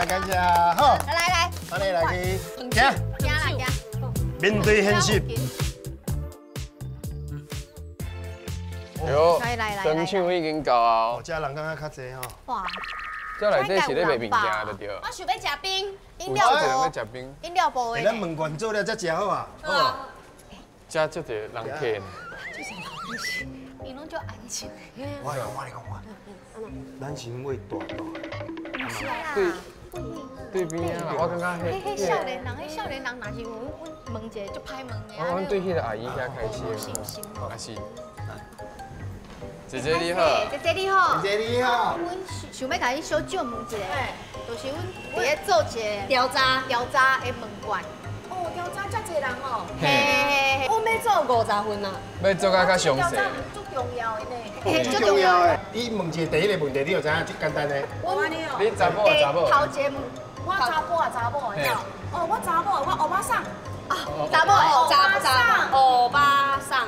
感谢，好，来，我哋来去，行，面对现实。哟，灯场已经到啊，这人敢较济吼。哇，这内底是咧卖物件的对。我想要食冰，饮料部，要食冰，饮料部的。咱门关做了才食好啊。好。这就得人客呢。伊拢就安静。我嚟讲，咱是因为大。对边啊，我感觉迄少年人，若是阮问一个就歹问的。我对迄个阿姨遐开心，啊是。姐姐你好。姐姐你好。你好。阮想要甲你小借问一个，就是阮伫咧做一个调查的门冠。哦，调查遮济人哦。嘿，我要做50分啊。要做甲较详细。足重要的呢。最重要的，你问一个第一个问题，你就知影最简单的。你查某啊查某？头一个我查甫啊查某的，哦，我查某，我欧巴桑。啊，查某的，查欧巴桑。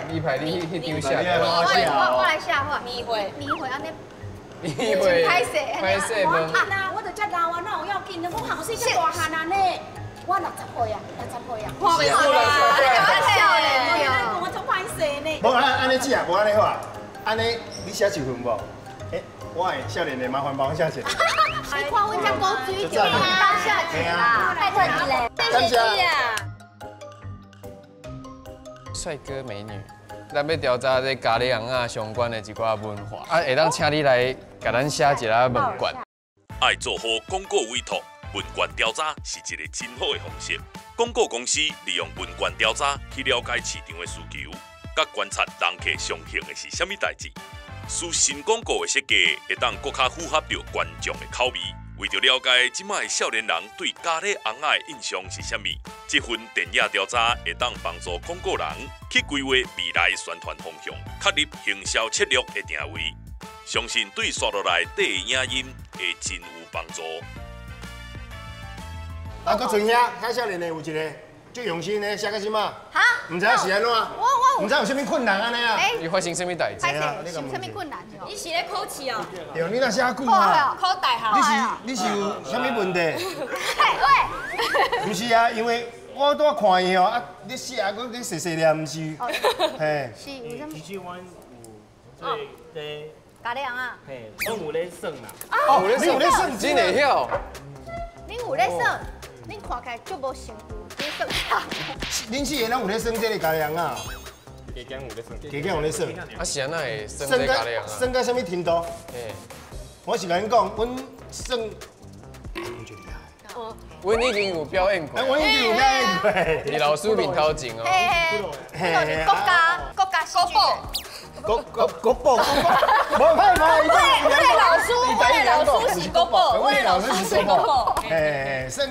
你排你去丢下。我来下话。米会安尼。米会。歹势问。啊，我就遮老啊，哪有要紧的？我后生遮大汉啊呢。我60岁啊。看袂出来，少年我做歹势呢。无安尼子啊，无安尼好啊，安尼你写1份无？哎，我的少年的麻烦帮我写一个。你看阮遮高水就帮下去啦，拜托你嘞，感谢。帅哥美女，咱要调查这咖喱红仔相关的一寡文化，啊，会当请你来甲咱写一下问卷。爱做好广告委托，问卷调查是一个真好的方式。广告公司利用问卷调查去了解市场的需求，甲观察人客上兴的是啥物代志。使新广告的设计会当更加符合着观众的口味。为着了解即卖少年人对咖喱红仔的印象是啥物，这份田野调查会当帮助广告人去规划未来宣传方向，确立行销策略的定位。相信对刷落来底的影音会真有帮助。啊，搁剩遐少年的有一个最用心的写到即马，哈？唔知是安怎？我唔知有啥物困难安尼啊？你发生什么代志？拍摄有啥物困难？你是咧考试哦？对，你若写久啊？考大学。你是有啥物问题？喂，不是啊，因为我拄看伊哦，啊，你写我你细细念，毋是？嘿。是有啥物？其实阮有这咖喱啊？嘿，阮有咧算啦。哦，你有咧算真会晓？恁有咧算？恁看起来足无成有咧算。恁四个人有咧算这个咖喱啊？加减有咧算。加减有咧算。啊，是安那会算这咖喱啊？算到什么程度？嘿，我是甲恁讲，阮算。阮已经有表演过，我已经有表演过。你老师面头前哦。嘿，国家戏剧。国宝，无歹无。我的老师是国宝，我的老师是国宝。嘿，算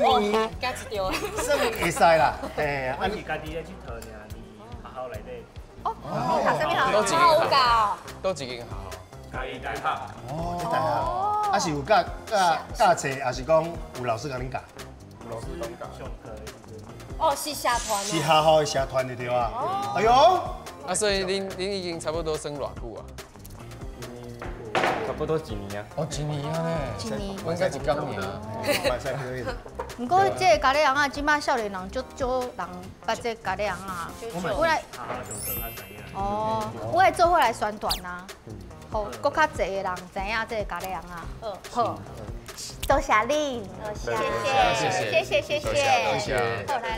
加一条，算会使啦。嘿，我是家己咧佚佗尔，伫学校内底。哦，读什么学校？都一间校，都一间校。嘉义大学。哦，大学。啊是有教册，还是讲有老师甲恁教？老师讲教上课。哦，是社团。是学校的社团就对啊。哎呦。啊，所以恁已经差不多算偌久啊？差不多1年啊。哦，1年啊咧。1年。我应该1工年。蛮使可以。不过这个咖喱羊啊，即摆少年人足人捌这咖喱羊啊。我来。哦，我来做伙来宣传呐，互搁较侪的人知影这个咖喱羊啊。好。多谢恁，谢谢。好，来。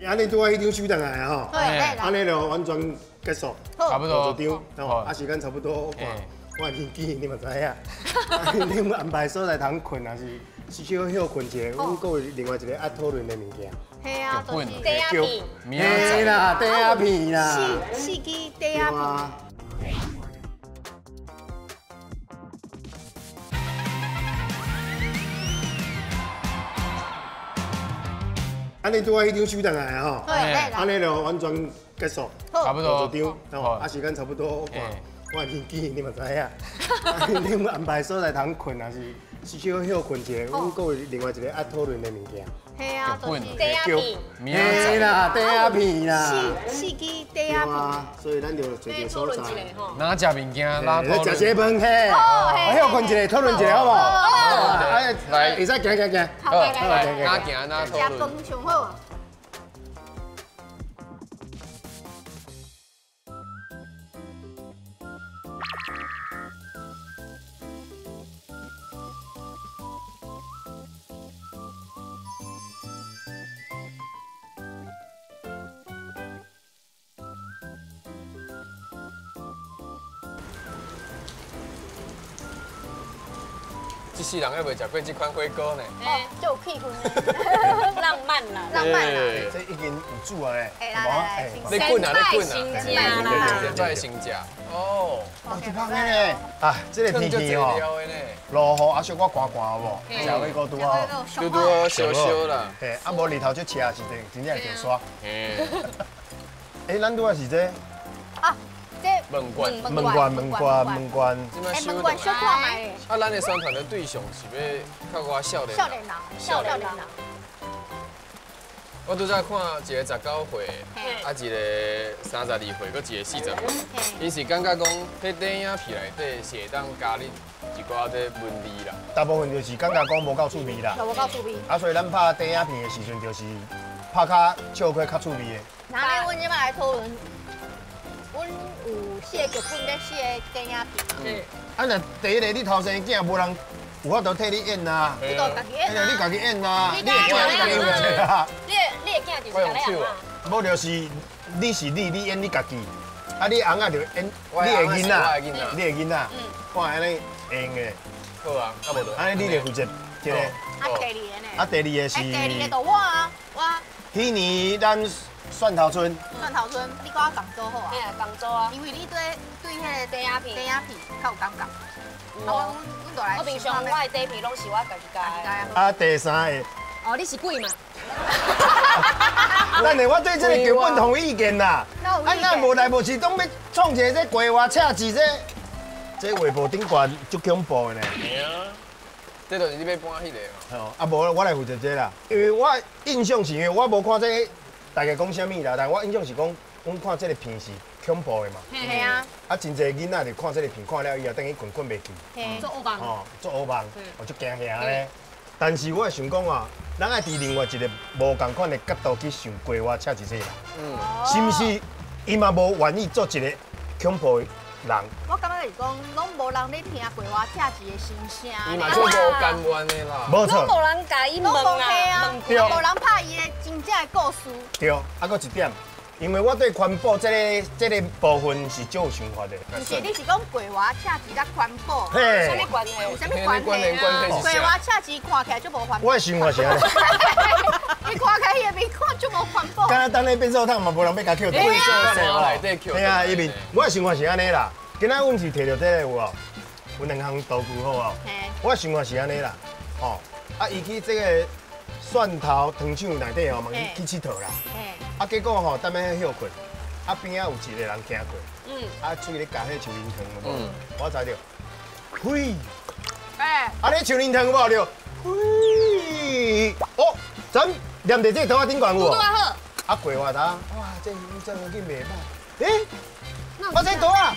安尼拄啊，迄场收档来吼，对，安尼就完全结束，差不多就场，啊时间差不多，我年纪你嘛知影，你安排所在通困，还是小休困一下，阮阁有另外一个爱讨论的物件。系啊，就是第一片，嘿啦，第一片啦，四支第一片。安尼拄啊，迄场收档来吼，对，安尼就完全结束，差不多就场，啊时间差不多，我年纪你嘛知影，你安排所在通困，还是小休困一下，阮阁有另外一个爱讨论的物件。系啊，就是第一片，嘿啦，第一片啦，四支第一片。所以咱就找一个所在，哪食物件，哪讨论。食些饭嘿，休困一下，讨论一下好不好？来，会使行。好，来，哪行哪讨论。食饭上好啊。一世人还未食过这款火锅呢。就有气氛，浪漫啦，这已经有煮啊嘞。来，你滚啊！新家啦，现在新家。哦，这芳呢？啊，这个天气哦，落雨啊，小可寒寒好无？食火锅拄好，拄烧啦。嘿，啊无日头就吃是真正挺爽。咱拄啊是这。啊。门关，门关。门关小看卖。啊，咱的宣传的对象是要较我少年人。我拄则看一个19岁，啊一个32岁，搁一个40岁，因是感觉讲，迄电影片内底是会当加入一寡的文字啦。大部分就是感觉讲无够趣味啦。无够趣味。啊，所以咱拍电影片的时阵，就是拍较笑块较趣味的。那呢，阮即摆来讨论。阮有4个剧本咧写电影片。啊，若第一个你头生囝无人有法度替你演呐。你都家己演啊。你家己演呐。你的囝就是咖喱啊。无就是你演你家己，啊你翁仔就演你的囡仔，你的囡仔，看安尼会用的。好啊，啊无就安尼你就负责这个。啊第二个呢？啊第二个是。第二个就我啊，我。迄年咱。蒜头村，你跟我共做好啊？嘿啊，共做啊。因为你对迄个第一片较有感觉。我平常我的第一片拢是我家己加。啊，第三个。哦，你是鬼嘛？但是我对这个剧本同意见啦。咱无来无去，总要创一个这规划册字这画布顶悬足恐怖的呢。嘿啊，这就是你要搬迄个哦。啊，无我来负责这啦，因为我印象是因为我无看这。大家讲啥物啦？但我印象是讲，阮看这个片是恐怖的嘛。嘿啊。啊，真侪囡仔就看这个片，看了以后等于困袂去。做乌梦。哦，做乌梦，哦，就惊吓咧。但是我想讲啊，咱爱伫另外一个无共款的角度去想规划车一世人。是毋是？伊嘛无愿意做一个恐怖的人。我感觉是讲，拢无人咧听规划车子的心声。伊嘛就无甘愿的啦。无错。拢无人甲伊问啊，对，无人拍伊的真正的故事。对，啊，搁一点。因为我对环保这个部分是少有想法的。就是你是讲桂花车子甲环保，嘿，什么关系？有什么关系啊？桂花车子看起来就无环保。我的想法是安尼。你看起来迄面看就无环保。敢若等咧变数桶嘛，无人要甲捡倒。变数桶内底捡。对啊，伊面我的想法是安尼啦。今仔阮是摕到这个有哦，有2项道具好哦。我的想法是安尼啦，哦，啊，伊去这个蒜头糖厂内底哦，嘛去佚佗啦。啊，结果吼，踮咧遐休困，啊边仔有一个人行过，啊嘴咧夹迄树林汤有无？我知着，嘿，啊咧树林汤有无着？嘿，哦，咱念伫这刀仔顶悬有无？啊桂花茶，哇，这要紧袂歹。诶，我这刀啊，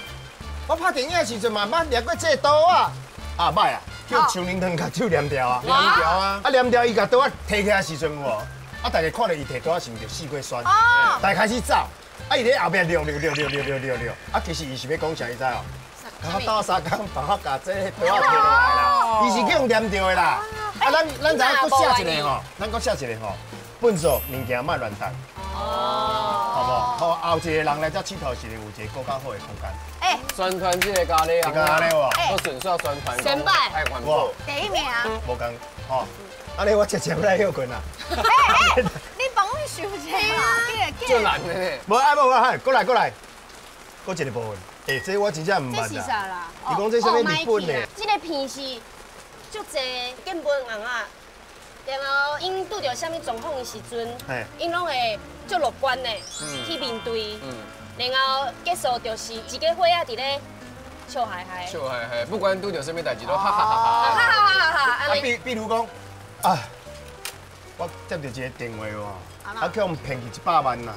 我拍电影的时阵嘛捌掠过这刀啊，啊歹啊，叫树林汤甲手连掉啊，连掉啊，啊连掉伊甲刀仔摕起来时阵有无？啊！大家看到伊摕刀仔是毋是四过酸？大家开始走，啊！伊伫后壁溜，啊！其实伊是要讲啥，你知哦？我倒3工，帮我甲这刀仔摕落来啦。伊是去用连掉的啦。啊！咱知影搁写一个吼，咱搁写一个吼，粪扫物件莫乱抌。好无？好，后一个人来遮佚佗是有一个更较好的空间。宣传这个咖喱啊，咖喱哦，我顺续宣传。先摆爱环保。第1名啊。无共，吼。安尼我直接来休困啦。你帮我想一下啊，最难的呢。无啊无啊，过来，搁一个部分。这我真正唔捌啦。这是啥啦？你讲这啥物日本的？这个片是足济建文人啊，然后因拄着啥物状况的时阵，因拢会足乐观的去面对，然后结束就是一个伙仔伫咧笑嗨嗨。笑嗨嗨，不管拄着啥物代志都哈哈哈哈。啊，比如讲。啊！我接到一个电话哦，啊，叫我们骗去100万啦。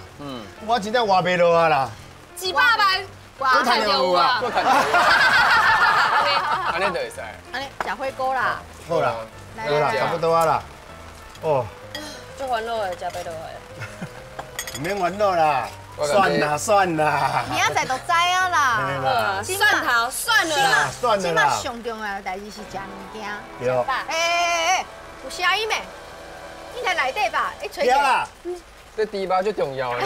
我真正活袂落啊啦。100万，我赚着有啊。安尼就会使。安尼食火锅啦。好啦，好啦，差不多啊啦。哦。足烦恼的，食袂落的。唔免烦恼啦，算啦。明仔载就知啊啦。蒜头算了啦，算了啦。今麦上重要的代志是食物件。对。有声音没？你在内底吧？你吹者。啦。这猪肉最重要呢。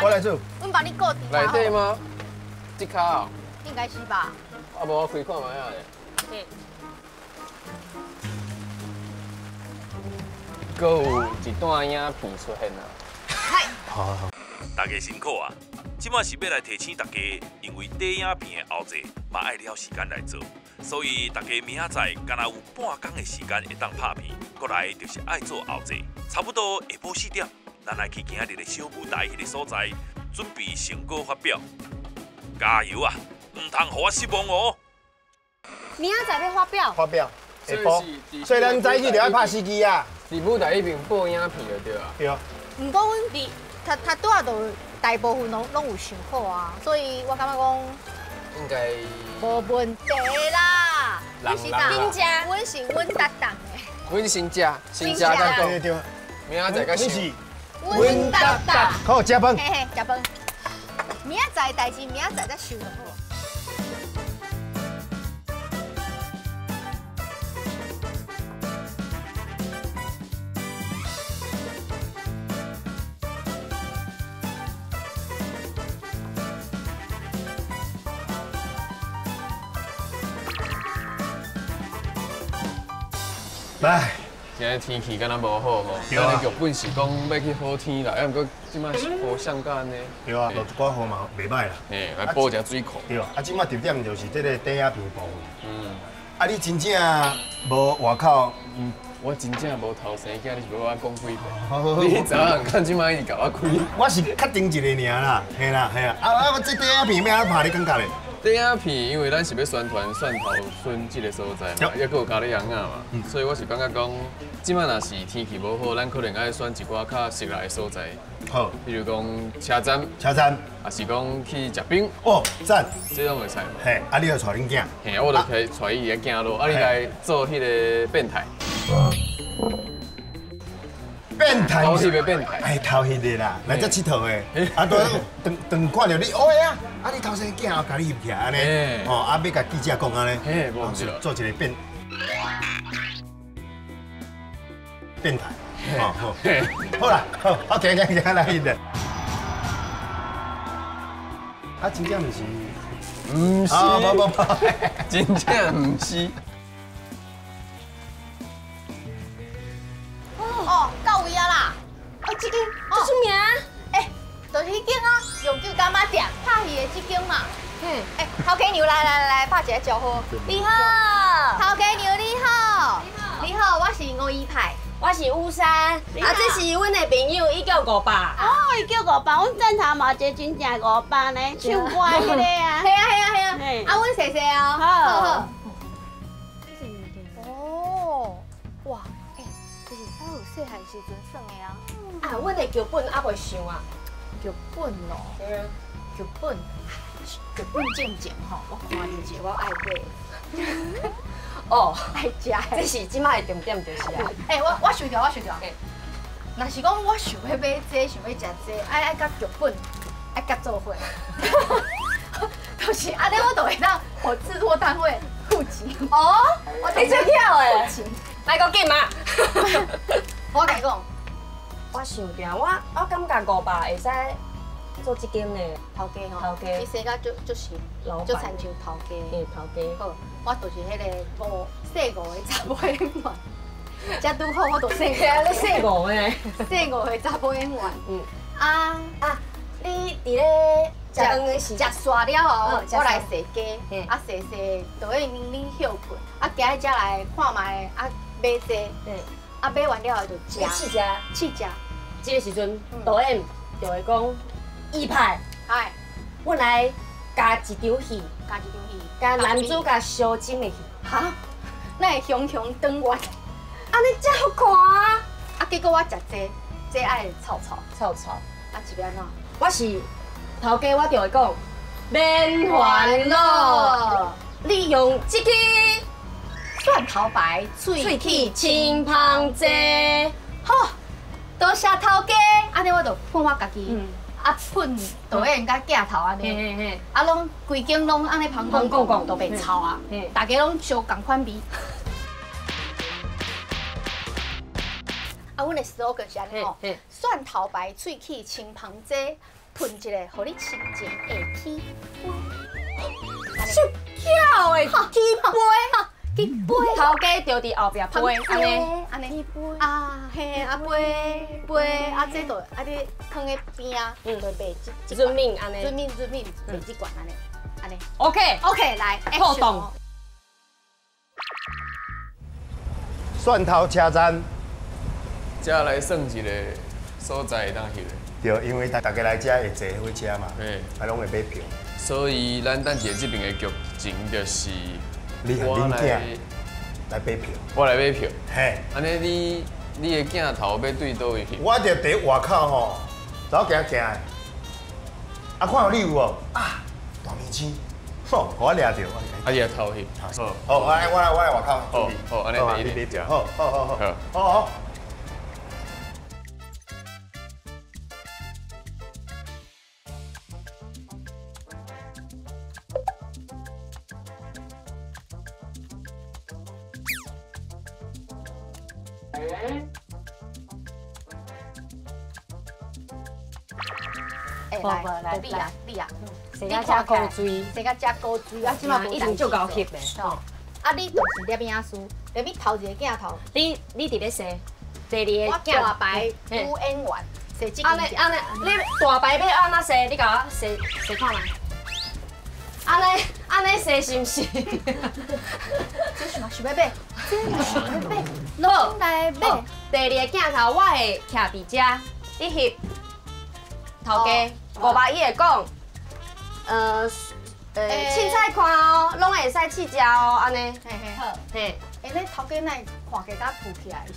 我来做。阮帮你顾猪内底吗？这卡哦。应该是吧。啊，无我开看卖下咧。搁有一段影片出现啊。好。大家辛苦啊！即马是要来提醒大家，因为短影片的后製嘛爱了时间来做，所以大家明仔载敢若有半工的时间会当拍片，过来就是爱做后製。差不多下晡4點，咱来去今日的小舞台迄个所在，准备成果发表。加油啊！唔通互我失望哦！明仔载要发表。发表。下晡。所以咱早起就要拍司机啊。伫舞台迄边播影片就对啊。对啊。唔过阮伫他拄仔就大部分拢有想好啊，所以我感觉讲应该无问题啦。人真正，阮是阮搭档的。阮先食，先食再讲。对对。明仔载甲想。阮搭档。好，食饭。嘿嘿，食饭。明仔载代志，明仔载再想就好。来，今日天气敢若无好无？今日剧本是讲要去好天啦，毋过即摆是无相干呢。对啊，落一寡雨嘛，袂歹啦。嘿，来补一下水库。对啊，啊，即摆重点就是这个短影片部分。啊，你真正无外口，我真正无头生囝，你是要我讲几遍？你昨暗看即摆伊甲我开。我是确定一个尔啦，嘿啦，嘿啊。啊，我这短影片要安怎拍你感觉咧？底仔片，因为咱是要宣传蒜头村这个所在嘛，也有咖喱羊啊嘛，所以我是感觉讲，即摆若是天气无好，咱可能爱选一寡较适来的所在。好，比如讲车站，也是讲去食冰。哦，赞，这种会使嘛？嘿，啊，你要带恁囝？嘿，我就可以带伊个囝咯，啊，你来做迄个变态。变态，头翕的变态，哎，头翕的啦，来这佚佗的，啊，当看到你，哦呀，啊，你头生囝后，甲你翕起来安尼，哦，啊，要甲记者讲安尼，嘿，做一个变态，哦，好啦，好，我行来翕的，啊，真正毋是，毋是，真正毋是。哦，到位啊啦！哦，这间这出名，哎，就是迄间啊，永久干妈店拍戏的这间嘛。哎，头家娘来拍一个招呼。你好，头家娘你好。你好，我是吴依派，我是乌山，啊，这是阮的朋友，伊叫500。哦，伊叫500，阮正头嘛一个真正500呢，唱歌迄个啊。系啊，啊，阮谢谢哦。好。哦，哇。细汉时阵耍的啊！啊，阮的剧本还袂想啊。剧本咯，剧本正经吼，我看着一个我爱买。哦，爱食的。这是即摆的重点就是啊。哎，我想着。若是讲我想要买这，想要食这，爱甲剧本，爱甲做伙。就是安尼，我就会当互制作单位付钱。哦，你真巧诶！来个紧嘛！我甲你讲，我想着我感觉500会使做这间的头家吼，头家，伊生甲就是就亲像头家，头家。好，我就是迄个细5的查甫演员，才拄好我就细5的，细5的查甫演员。啊，你伫咧食煞了后，我来洗鸡，啊洗就会你休困，啊今日才来看卖，啊买这，啊买完了后就食。试食。这个时阵导演就会讲一派，哎，我来加一场戏，加男主角小金的戏。哈？那会雄长远，安尼才好看啊！啊结果我食这爱臭，啊一边喏，我是。头家我就会讲，免烦恼，你用这个蒜头白，喙齿清芳济。好，多谢头家。安尼我就喷我家己，啊喷导演甲镜头安尼，啊拢规间拢安尼香讲都袂臭啊，大家拢相同款味。啊，阮的 slogan 是安尼吼，蒜头白，喙齿清芳济。喷一个，互你清净的起杯，小巧的起杯，头家就伫后壁杯，安尼杯啊，嘿啊杯啊，这就啊你放喺边啊，就卖一润面安尼，润面卖一罐安尼。OK， 来互动。蒜头车站，这来算一个所在会当翕的。对，因为大家来遮会坐火车嘛，啊，拢会买票。所以咱等下这边的剧情就是你和恁囝来买票，我来买票。嘿，安尼你的镜头要对倒位去？我就伫外口吼，走行的，啊，看到你有无？啊，大面睛，吼，我掠着。啊，你来偷翕。好，我来外口。好，安尼你买票。好。来，你啊，谁家加高水，啊，即马一定就高翕的。啊，你就是摄影师，特别头一个镜头，你伫咧洗，第二个镜大白女演员，洗这个。安尼，你大白要安怎洗？你甲我洗看卖。安尼洗是毋是？这是嘛想要买，好，来买。第二个镜头我会徛伫遮，你翕头家。500伊会讲，凊彩看哦，拢会使试食哦，安尼。嘿嘿好，嘿，你头家那看起甲浮起来是？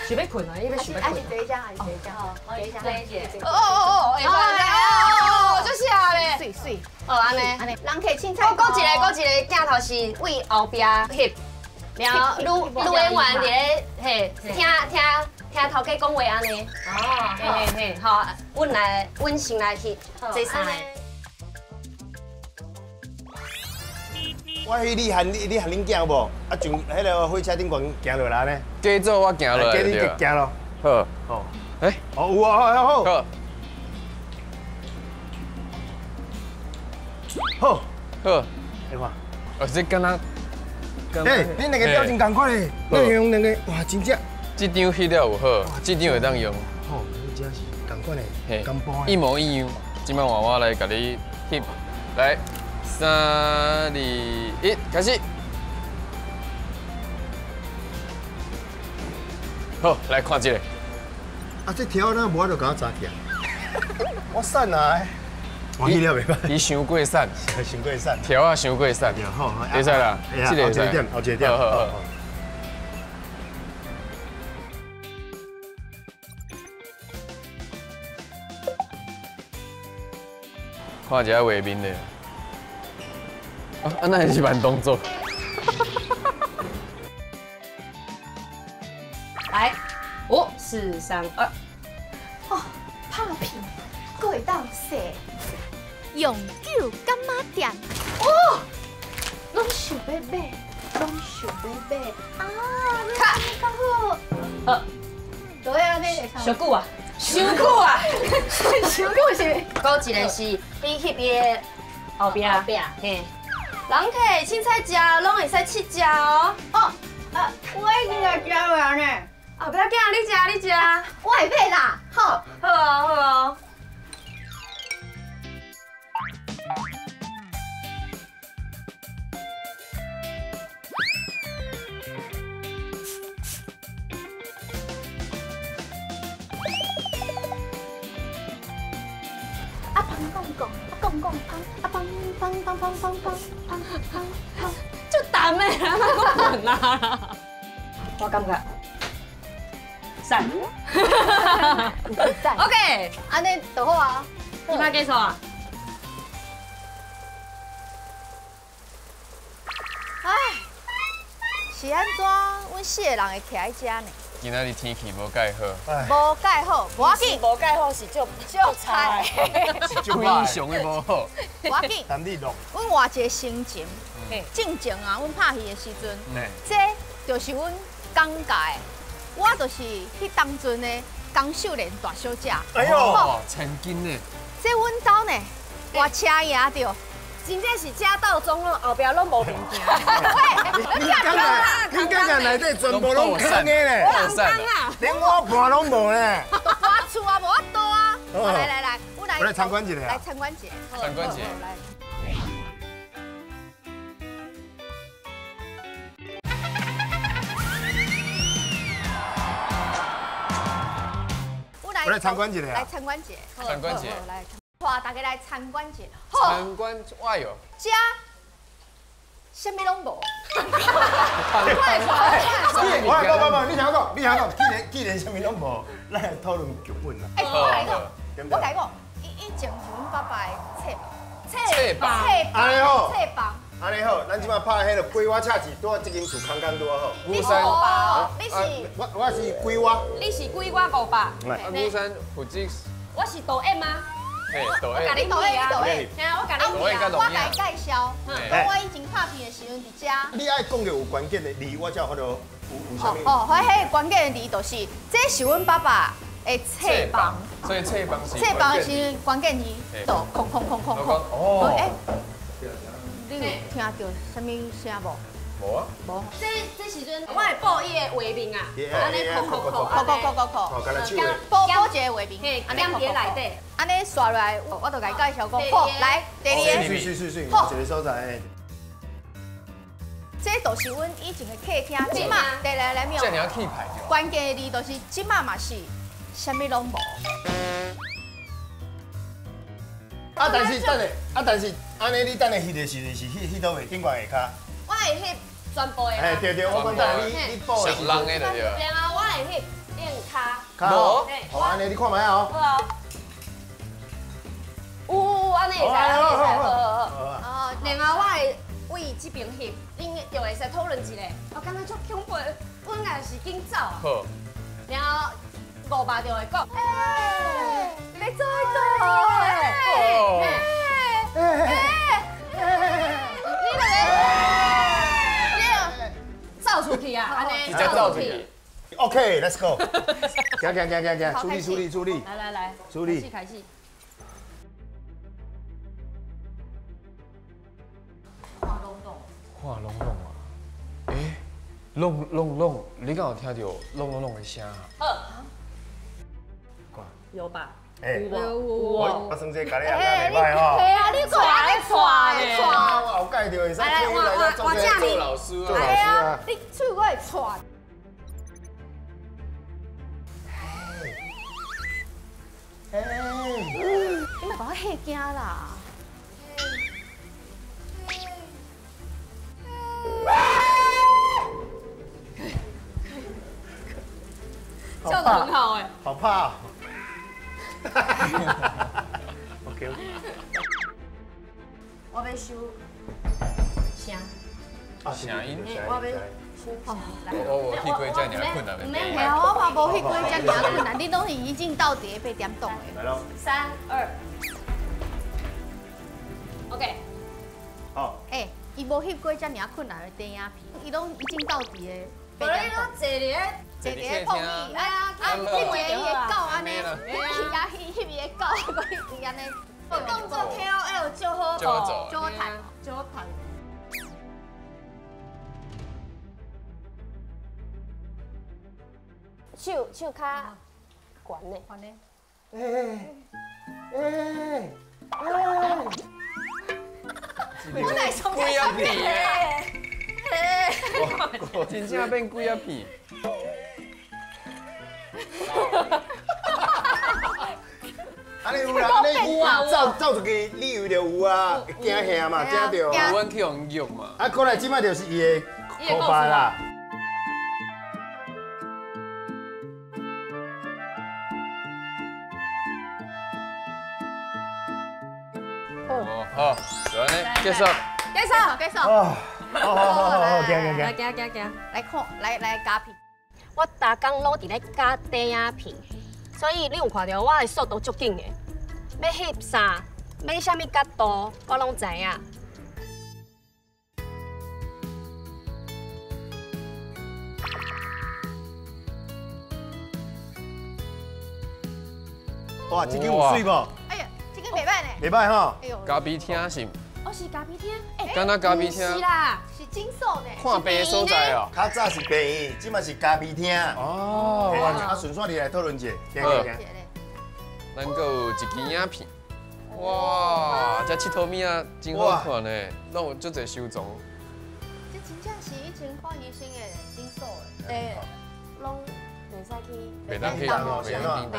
想要困啊，伊要想要困。是这一张还是这一张？这一张。哦，会哦，就是啊咧。水水。哦，安尼。人客凊彩。搁一个镜头是为后壁翕，然后女演员伫咧嘿听头家讲话安尼。哦，嘿，好，阮先来翕，这三个。我迄你喊恁囝无？啊，从迄个火车顶悬行落来呢？加做我行落来。加你就行咯。好。哦。哎。哦，有啊，好。好。好。好。你看。这敢若。哎，恁两个表情同款嘞，内容两个哇，真正。这张翕了有好，这张会当用。哦，真是同款嘞，同步一模一样。今摆换我来甲你翕，来。3、2、1，开始。好，来看这个。啊，这条呢，无就甲我扎起来。我瘦啊，我伊了袂歹。伊伤过瘦，伤过瘦。条啊伤过瘦。好，会使啦，这个会使。后一个点。好。看一下画面的。那也是慢动作。来，5、4、3、2。哦，拍片，佫会当说永久干妈店。哦，拢想要买，拢想要买啊！你较好。好，对啊，你小久啊，伤久啊，伤久是。佫一个是你翕伊的后壁，嘿。人客凊彩食，拢会使试食哦。哦，我已经来食了呢。啊，不要紧，你食。我会买啦。好。好哦。就打妹啦，我滚啦！我感觉赞，OK， 安尼就好啊。你拍几撮啊？哎，是安怎？阮4个人会徛在遮呢？今仔日天气无介好，无介好，无要紧，无介好是就差，非常的无好。无要紧，阮换一个心情。正经啊，阮拍戏的时阵，这就是阮讲的，我就是迄当阵的江秀莲大小姐。哎呦，千金呢？这阮兜呢，我车赢着。真正是车到中了，后壁拢无平行。你刚才内底全部拢空的咧，连我盘拢无咧。我厝啊，无法度啊。来，我来参观一下。来参观一下。参观一下。我来参观一下。来参观一下。参观一下。来。带大家来参观一下。参观，哇哟！遮，什么拢无。你听我讲，既然什么拢无，咱来讨论剧本啦。我讲，以前是阮爸爸的册房。安尼好。册房。安尼好，咱即摆拍迄个规划恰字，拄啊，即间厝空间拄啊好。你是5百，你是我是规划。你是规划500。武山负责。我是导演吗？嘿，导演。我甲你导演。我甲你我甲你介绍，我以前拍片的时阵伫遮。你爱讲着有关键的字，我才有法度有啥物。迄关键的字就是，这是阮爸爸的册房。所以册房是。册房是关键字，都空。哦。哎，你有听到什么声无？无啊。无。这时阵我会报伊的画面啊，安尼扣。报一个画面，嘿，点伫内底。安尼刷落来，我就甲伊介绍讲，好，来，第二个，好，一个所在。这都是阮以前的客厅，即马来庙。这你要气派着。关键的字就是即马嘛是，啥物拢无。啊，但是等下，但是安尼你等下翕的是翕倒位顶悬下骹。我会翕全部的。哎，对，我讲等下你报的上人的就对。然后我会翕练骹。无。好，安尼你看卖哦。好啊。有，安尼会使，安尼会使，好。然后我会为这边翕，恁就会使讨论一下。我感觉足恐怖，我应该是紧走。好。然后500就会讲，你做你走出去啊，安尼走出去。OK，Let's go。行，处理。来，处理。开始。画龙龙啊！诶，龙，你敢有听到龙的声？有吧？有无？我算这家己阿袂歹吼。系啊，你带，我后盖就会使去来做老师做老师啊。你手我会带。你莫把我吓惊啦！叫得很好哎，好怕。OK。我要收声。声音。我要收。我翕过遮尔困难的。系啊，我嘛无翕过遮尔困难，你拢是已经到底8点钟的。来咯。3、2。OK。好。哎，伊无翕过遮尔困难的电影片，伊拢已经到底的8点钟。坐伫碰伊，翕伊个狗安尼，翕伊个狗，伊安尼。动作 KOL 就好做，就好谈。手较悬呢。我来送几啊片诶！真正变几啊片。安尼有啦，安尼走出去旅游就有啊，惊吓嘛，惊着。阮去用用嘛。啊，过来即摆就是伊的口巴啦。好，就安尼结束。好，行。来看，来加片。我逐工拢伫咧加电影片，所以你有看到我的速度足紧的。要翕啥，要啥物角度，我拢知影。哇，这间有水无？哎呀，这间袂歹呢。袂歹吼。咖啡厅是？哦，是咖啡厅。敢若咖啡厅？是啦，是金色呢。看病的所在哦。较早是病院，即嘛是咖啡厅。哦。啊，顺续你来讨论一下。行。咱阁有一支影片。哇，这佚佗物啊，真好看呢，拢有足侪收藏。这真正是以前看医生的金色的。对，拢袂使去。袂当去，袂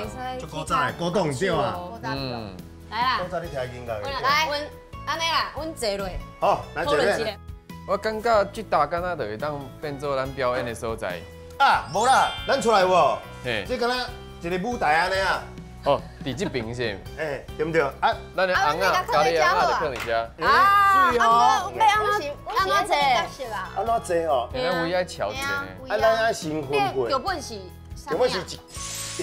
使。足古早的古董对啊。嗯。来啦。古早你听音乐。来，阮安尼啦，阮坐落。好，来坐咧。我感觉这搭敢若就会当变做咱表演的所在。啊，无啦，咱出来有无？嘿。这敢若一个舞台安尼啊。哦，伫这边是。哎，对不对？啊，咱的翁仔、咖喱翁仔就放伫遮。啊，水哦。要安怎坐？安怎坐哦？咱唯爱瞧一下呢。啊，咱爱先分配。剧本是。剧本是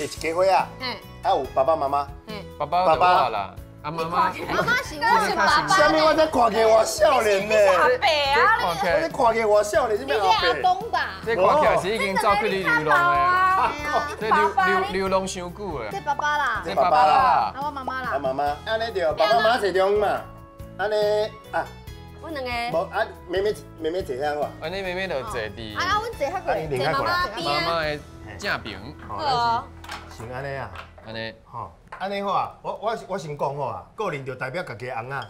一家伙啊。嗯。还有爸爸妈妈。嗯。爸爸啦。啊妈妈。妈妈是我是爸爸。下面我在看起我少年呢。阿伯啊，我在看起我少年，这边阿伯。公吧？这看起来是已经走去流浪的啊。这流浪伤久的。这爸爸啦。这爸爸啦。啊我妈妈啦。啊妈妈，安尼着，爸爸妈妈坐中嘛。安尼啊。阮两个。无啊，妹妹坐遐我。安尼妹妹就坐伫。啊，阮坐遐过。坐妈妈边啊。妈妈的正边。好。先安尼啊。安尼。吼，安尼好啊。我先讲好啊，个人就代表家己的翁仔。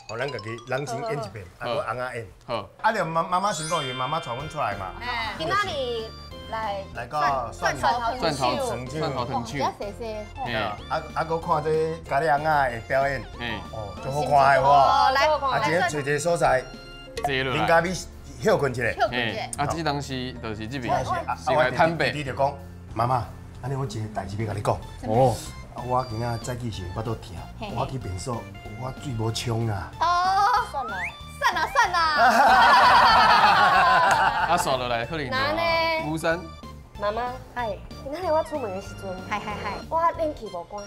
哦，咱家己人先演一遍，啊，我翁仔演。好。啊，就妈妈先讲，因为妈妈带阮出来嘛。今仔日来个蒜头藤手，细细。啊，搁看这咖喱翁仔的表演。哦，就好看的哇。来，啊，一个找一个所在，林家美休困一下。啊，这当时就是这边先来坦白。你就讲，妈妈，安尼我一个代志要甲你讲。哦。啊，我今仔早起时巴肚疼，我去便所，我水无冲啊。哦，算了。啊，刷落来可能巫山。妈妈，嗨，今仔日我出门的时阵，嗨，我冷气无关。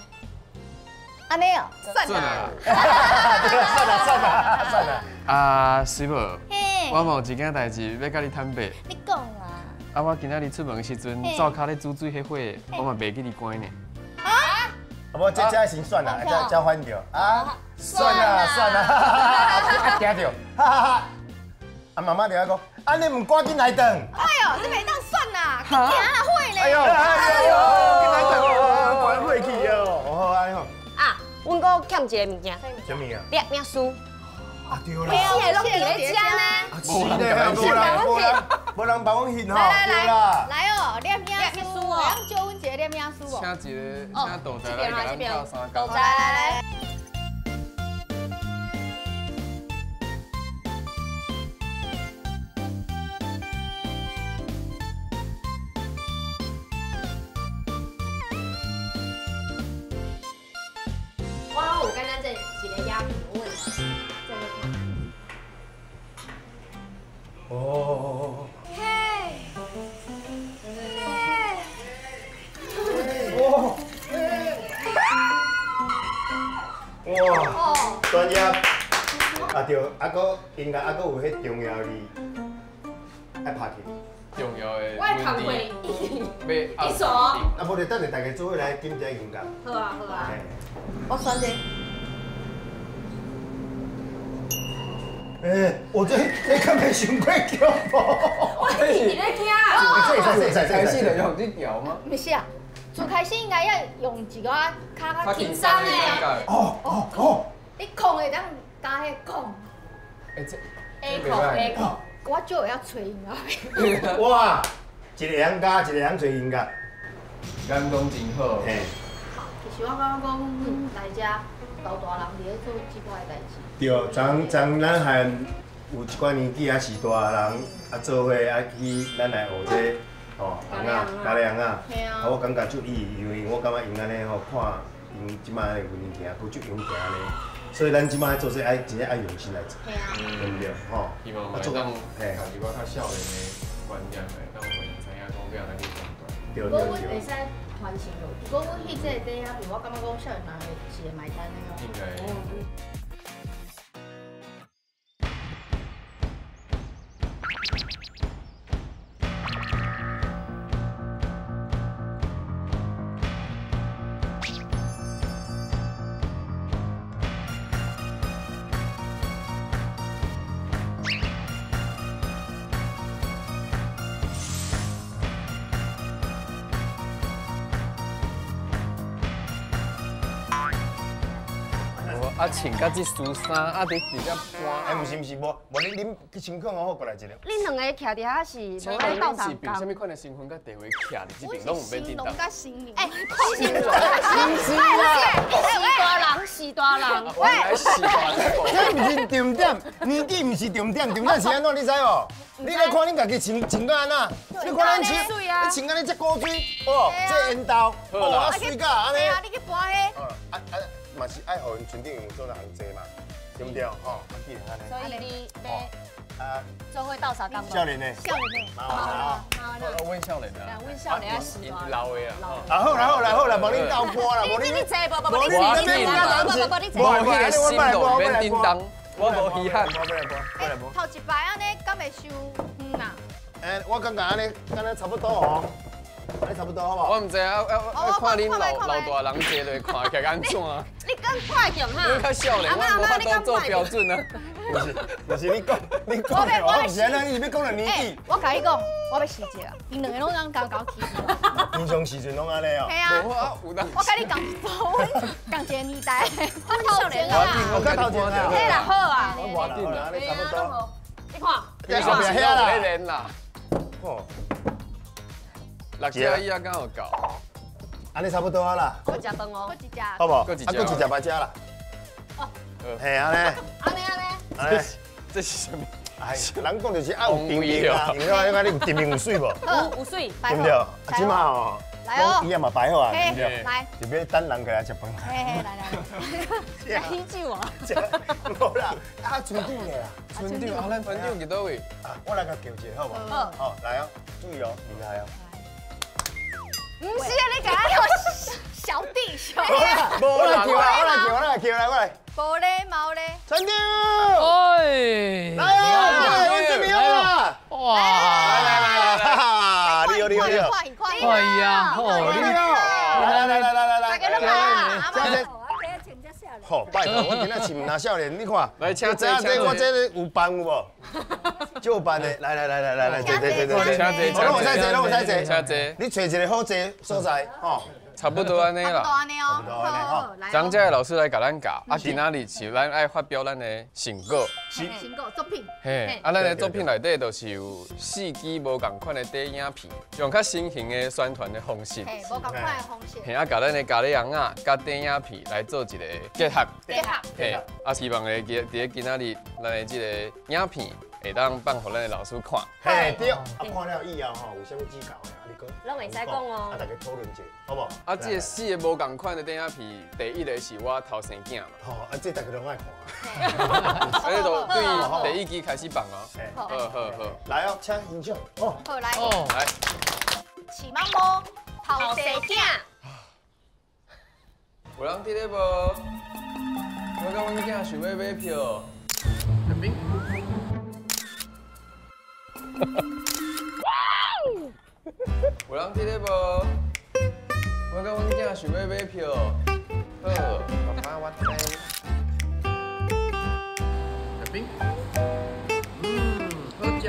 安尼哦，算了。算了。啊，师傅，我有一件代志要甲你坦白。你讲啊。啊，我今仔日出门的时阵，灶骹咧煮水迄火，我嘛袂记你关呢。啊，无这先算啦，这反着啊，算啦，啊惊着，啊妈妈就要讲，啊你唔赶紧来等。哎呦，这袂当算啦，惊啊会咧。哎呦，紧来等，关火去哦，好安尼好。啊，阮阁欠一个物件。什么啊？抓命书。啊对啦。你拢伫咧遮呢？无人帮阮翕吼，来哦，抓命书哦，借阮一个抓命书哦。请豆仔来甲咱斗三豆仔来。我有刚刚这一个鸦片问题，这个看。哦。哇，专业，啊对，啊搁音乐，啊搁有迄重要的，爱拍起。重要的我的堂会一首。啊，无就等下大家做伙来点这音乐。好啊。我选这。我这敢袂伤过强无？我是你在听开始就用这条吗？不是啊。最开始应该要用一个较轻松的。哦。你空会当加迄空。A 空。我就要吹音乐。哇，一个人加，一个人吹音乐，眼光真好。嘿。其实我感觉讲，大家老大人伫咧做即款的代志。对，咱还有一寡年纪啊是大人啊做伙啊去咱来学这。哦，咖喱翁啊，我感觉足意义，因为我感觉因安尼吼，看因即摆的运行，佫足勇行呢，所以咱即摆做这爱真正爱用心来做，对不对？吼，希望会当家己我较少年的观念的，当会知影讲要安怎去判断。如果阮会使传承落，如果阮迄个底下，譬如我感觉讲少年人是会买单的哦。应该。啊，穿甲这恤衫，啊，伫直接搬。毋是，无恁身躯好过来一个。恁两个徛伫遐是在斗相共。什么款的身份甲地位徛伫这边，拢唔免叮当。是大人。我来是大人。这毋是重点，年纪毋是重点，重点是安怎，你知无？你来看恁家己穿甲安那？你看咱穿安尼这古水，哦，这烟道，哦，啊水甲安尼。你去搬迄。嘛是爱互因村顶有做人坐嘛，对不对？吼，既然安尼。所以你要做伙斗相共。少年呢？好，阮少年啊。阮少年啊是老的啊。啊好啦，无恁斗歌啦，无恁你坐无你坐，无迄个心动免叮当，我无稀罕。头一摆安尼，敢会伤远啊？我感觉安尼差不多哦。安尼差不多好无？我唔知啊，看恁老大人坐落看起来安怎啊？你讲快点哈！你较少年，我无法度做标准啊。不是你讲，我唔是安尼，伊要讲了年纪。我甲你讲，我要试一下，因两个拢刚搞起。平常时阵拢安尼哦。系啊，我跟你讲说，讲一个年代，我头前啊，我较头前啊，嘿啦好啊，我无定啦，你差不多。你看，你后边遐啦，连啦。哦。六只伊啊，刚好搞。安尼差不多啊啦。我食饭哦，我一只，好无？搁一只，搁一只白只啦。哦。嘿，安尼。安尼。这是什么？哎，人讲就是爱有定力啊，因为你有定力有水无？有水，对不对？即马哦，来哦，伊也嘛摆好啊，对不对？来，就要等人过来食饭。嘿，来。饮酒啊？无啦，啊，村长的啦，村长，啊，咱村长伫倒位？啊，我来甲叫一下好无？好，来哦，注意哦，厉害哦。唔是啊，你讲小弟小弟。我来叫来。无咧，冇咧。村长，哎，来，我这边啦。哇，来，你好。哎呀，好，来，大家都来。好，拜托，我今仔饲唔拿少年，你看，来请我这有班有无？就班的，来，对，拢有使坐，你找一个好坐所在，吼。差不多安尼啦，差不多安尼吼。张家的老师来甲咱教，啊，今仔日是咱爱发表咱的成果。成果作品。嘿，啊，咱的作品内底就是有4支无共款的底影片，用较新型的宣传的方式。嘿，无共款的方式。嘿，啊，甲咱的咖喱羊啊，甲底影片来做一个结合。嘿，啊，希望咧伫今仔日咱的这个影片会当放互咱的老师看。嘿，对，啊，看了以后吼，有啥物指教的？拢会使讲哦。啊，大家讨论者，好不好？啊，这个4个无共款的底影片，第一个是我头生囝嘛。吼，啊，这大家拢爱看。所以就对第1集开始放哦。好，来哦，请欣赏。哦，好来。来。饲猫猫头生囝。有人伫咧无？我甲阮囝想要买票。陈斌。有人伫咧无？我甲阮囝想要买票。好，爸爸我知。陈斌。好食。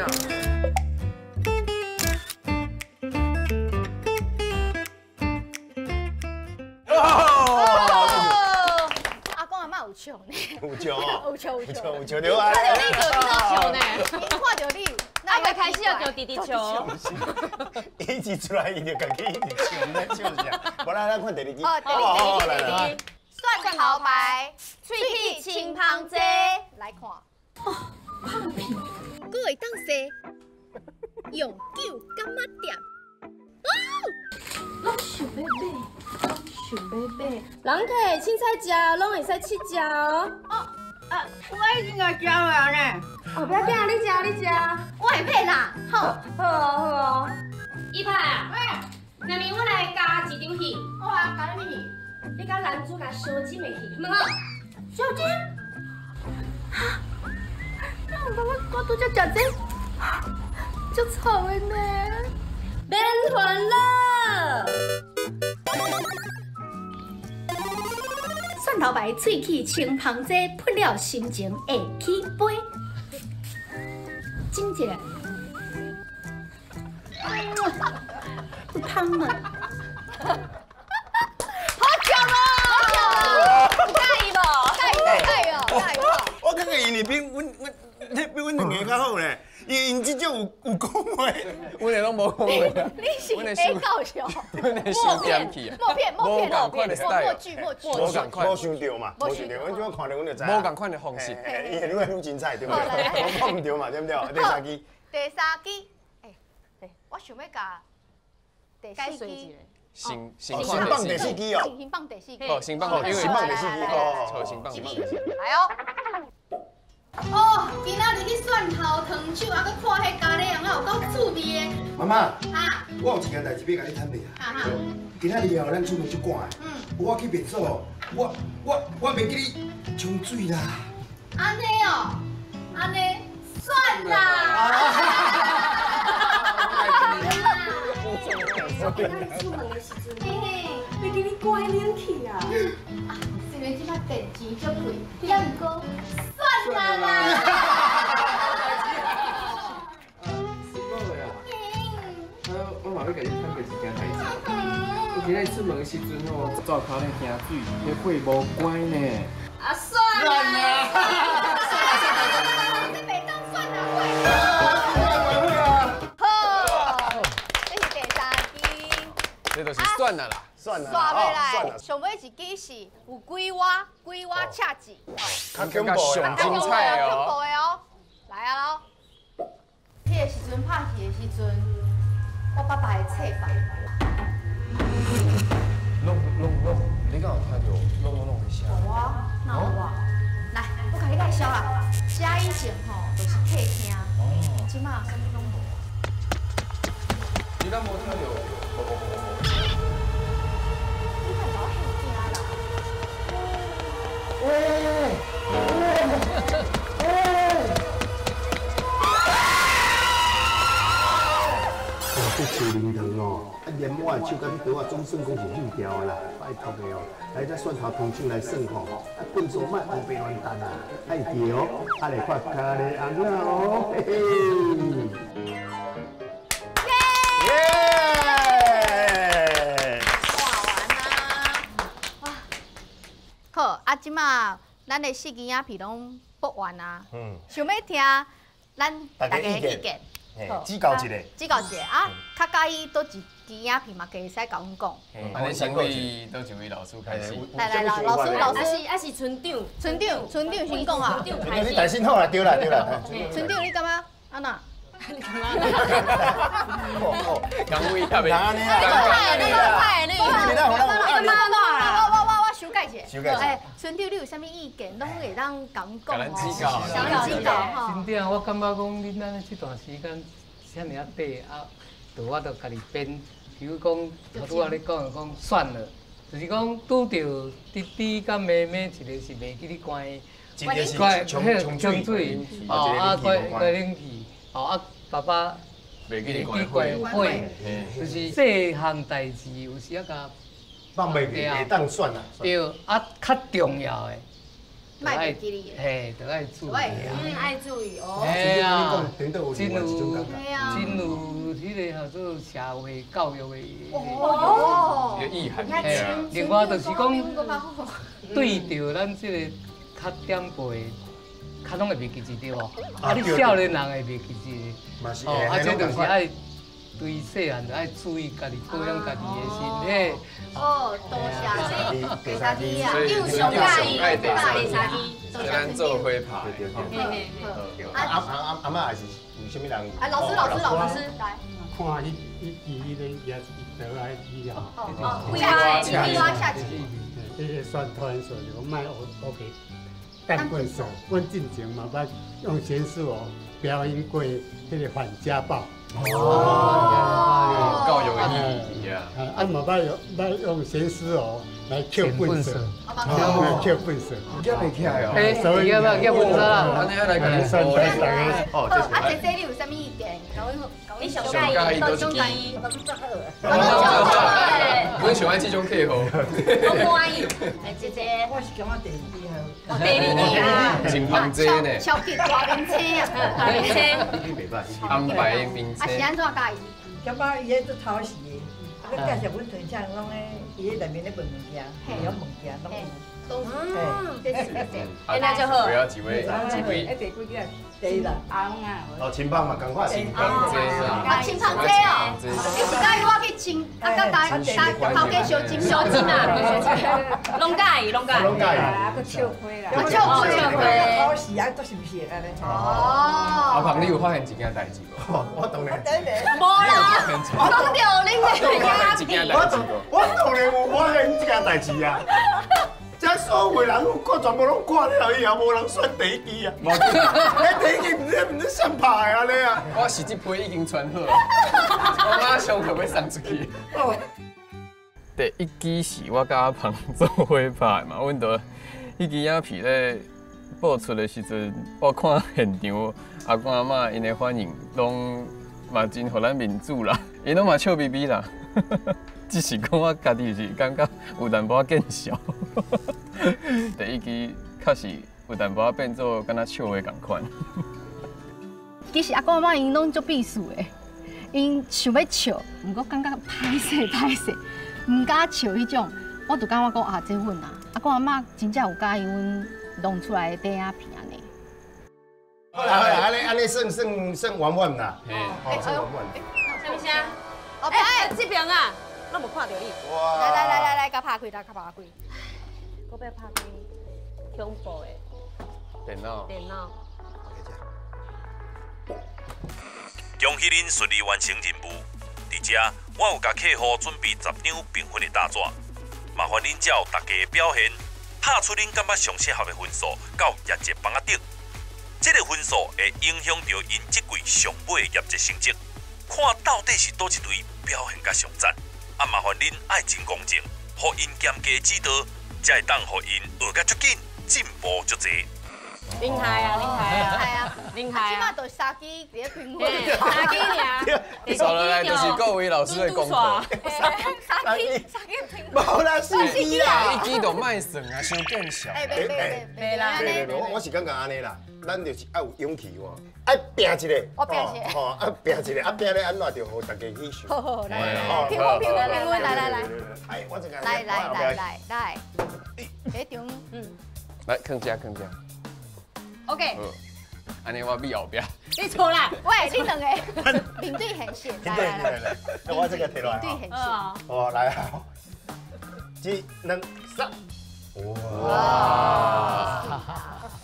阿公阿妈有笑呢。有笑哦。有笑对啊。看到你就知道笑呢。看到你。啊，未开始就叫弟弟笑。一直出来，伊就家己一直笑，唔知笑啥。无咱看第2集。哦，第2集。来。蒜头白，脆皮青芳汁，来看。哦，胖皮，佫会当洗，永久干妈店。我想要买，人客凊彩食，拢会使试食哦。我已经甲交了呢。哦，不要紧啊，你食。我会买啦，好。好。一派啊，明明我来加一张戏。好啊，加什么戏？你甲男主角小金的戏，好不好？小金？哈？我拄才食这，足臭的呢。免烦了。蒜头白喙齿青芳汁，喷了心情会起飞。จิ้一下，有汤了。好强哦！介意无？我感觉因是比阮两个较好咧，因这种有讲话，阮个拢无讲话。你是会搞笑？阮个收点去啊。默剧，无相对嘛，阮怎啊看到阮就知。无共款的方式，伊越来越精彩，对不对？我讲唔对嘛，对不对？第3集。第3集，我想要甲第4集。新放第4集哦。新放第4集。哦，新放第4集。哦，新放第4集。来哦。哦，今仔日你蒜头糖酒，还佫看迄咖喱羊，有够趣味的。妈妈，啊，我有一件代志要甲你坦白啊。今仔日哦，咱出门足赶的。我去便所，我袂记你冲水啦。安尼哦，安尼算啦。出门的时阵，袂记你关冷气啊。因为即摆电钱足贵，也毋过算啦啦。我嘛要甲你坦白一件代志。我今日出门的时阵吼，灶骹咧惊水，迄火无关呢。啊，算啦。这袂当算啦，好，这是第三支。这就是算了啦，算了，刷袂来，上尾一支是有几瓦赤字，较恐怖上精彩哦。恐怖的哦，来啊喽！迄个时阵拍戏的时阵，我爸爸的册吧。弄，你敢有听到弄的声？有啊，哪有啊？来，我甲你介绍啦，遮以前吼就是客厅，即马啥物拢无。你敢无听到？你莫甲我吓惊啦！这树林汤哦，连我的手甲你刀啊，总算讲是锯掉的啦，拜托的哦。来只蒜头汤酒来算吼，笨手莫胡白乱蛋啊，爱记哦，来看咖喱红啦哦，嘿嘿。耶！好，啊，即马咱的四支影片拢播完啊，想要听咱大家的意见。指教一个，啊！较介意倒一支影片嘛，可以使甲阮讲。安尼先为倒一位老师开始。来，老师，还是村长先讲啊。你大声好啦，对啦。村长，你感觉安那？你感觉？讲位下面。我修改者。哎，村长，你有啥物意见，拢会当甲阮讲哦。想指教吼。真正我感觉讲，恁安尼这段时间遐尔啊短啊，我着家己编。比如讲，头拄仔咧讲算了，就是讲拄着弟弟甲妹妹，一个是袂记咧关，冲水，快冷气，啊爸爸袂记咧关火，就是细项代志，有时啊甲。放袂当算啦。对，啊，较重要的，莫袂记哩。嘿，着爱注意啊。爱注意哦。嘿啊，真有迄个叫做社会教育的意涵。另外就是讲，对着咱这个较点辈，较拢会袂记住对无？啊，你少年人会袂记住。哦，啊，这就是爱。对细汉就爱注意家己保养家己的身体。哦，多谢第三支啊，英雄介意，第三支，虽然做伙拍。阿妈也是有啥物人？哎，老师来。看伊咧也得来以后。规划下集。迄个宣传说就卖OK，但本身阮进前嘛捌用贤师哦表演过迄个反家暴。教育的意义啊！啊，嘛捌用贤师哦来扣本色，扣本色，夹袂起来哦。所以要本色啦，安尼来甲你算大家。哦，啊，姐姐你有啥物意见？你上介意都是记。阮上爱这种客户。我满意，姐姐。我是感觉第二第二啊。真芳姐呢？超级大明星啊！大明星。安排的明星。啊，是安怎介意？感觉伊迄做讨喜的，啊，佮介绍阮对象拢咧，伊迄内面咧问物件，有物件拢有。这是那就好。不要几位？第几个？第一啦。哦，青芳嘛，赶快。青芳姐啊，青芳姐哦，你是介意我去青，啊，甲大头家烧金啊，拢介意。啊，佮笑花啦。笑花。讨喜啊，都是毋是安尼？哦。阿鹏，你有发现一件代志无？我当然。无啦，讲到恁的我当然有发现一件代志啊！这所有人我全部拢看了以后，无人选第一支啊！迄第一支唔知谁拍的安尼啊！我是这批已经传好，我马上就要送出去。第一支是我甲阿鹏做伙拍嘛，阮着迄支影片咧播出的时阵，我看现场阿公阿嬷因的反应，拢嘛真互咱面子啦，因拢嘛笑眯眯啦。只是讲我家己是感觉有淡薄见笑。第一支确实有淡薄变做敢若笑的共款。其实阿公阿嬷因拢足避暑的，因想要笑，毋过感觉歹势，毋敢笑迄种。我就感觉讲啊，这阮啊，我阿嬷真正有介意阮弄出来的底仔片安尼。好啦，安尼算圆满啦。算圆满。什么声？哦，这边啊，咱无看到伊。哇！来，甲拍开，甲拍开。我要拍开恐怖的电脑。恭喜恁顺利完成任务。伫遮，我有甲客户准备10张评分的大纸，麻烦恁照大家的表现，拍出恁感觉上适合的分数到业绩榜仔顶。这个分数会影响到因这季上尾的业绩成绩，看到底是倒一队表现甲上赞。麻烦恁爱真公正，互因严加指导，才会当互因学甲足紧，进步足侪。厉害啊！起码都3支伫咧评分，3支尔。少落来就是各位老师的功课。3支评分。无啦，4支啦。1支就卖算啊，伤见笑。袂啦，我是感觉安尼啦，咱就是爱有勇气喎，爱拼一个。我拼一个。哦，爱拼一个，拼咧安怎就互大家喜笑。好，来，评分，来。哎，我这个。来，迄张，来，囥遮。OK。安尼我比后壁。你错啦！喂，恁两个面对很显，来，我这个摕落来。面对很显。哦，来啊！1、2、3。哇！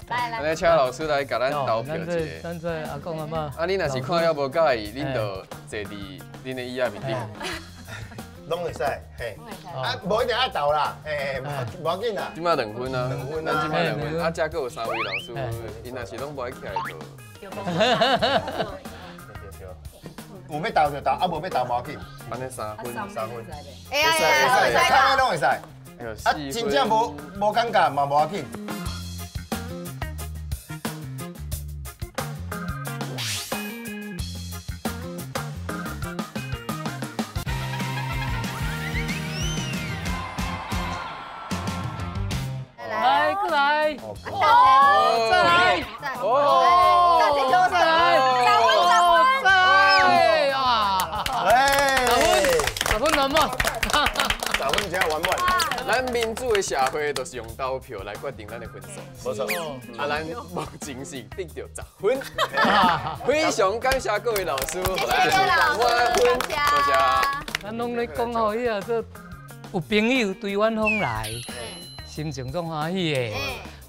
来，请老师来甲咱投票一下。咱这阿公阿妈。啊，你若是看了无介意，恁就坐伫恁的椅仔面顶。拢会使，嘿。啊，无一定爱投啦，嘿，无要紧啦。即摆2分啊，2分啊，即摆2分，啊，遮佫有3位老师，因若是拢无爱起来就。有要投就投，啊无要投无要紧。安尼3分。会使，看咩拢会使。啊，真正无感觉嘛无要紧。来，再来，10分圆满，10分真圆满。咱民主的社会都是用投票来决定咱的分数，没错。啊，咱目前是得到10分，非常感谢各位老师，谢谢老师，谢谢。咱拢咧讲吼，迄个有朋友对阮方来，心情总欢喜的。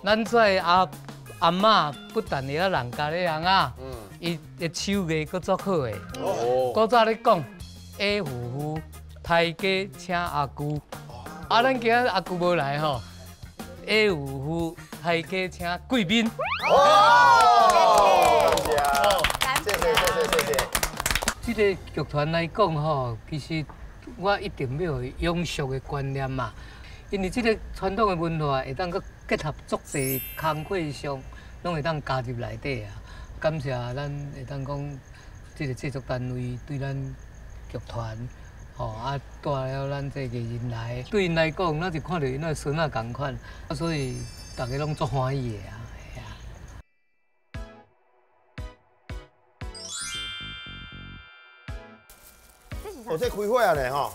咱这阿嬷不但会晓人家咧人啊，伊的手艺佫足好的。古早咧讲，A 夫抬价请阿舅，啊，咱今仔阿舅无来吼 ，A 夫抬价请贵宾。谢谢。这个剧团来讲吼，其实我一定要有永续的观念嘛。因为这个传统的文化会当佮结合足侪工课上，拢会当加入内底啊。感谢咱会当讲，这个制作单位对咱剧团，吼啊带了咱这个人来，对因来讲，咱就看到因那孙仔同款，啊所以大家拢足欢喜的啊。哦，这开火啊咧吼！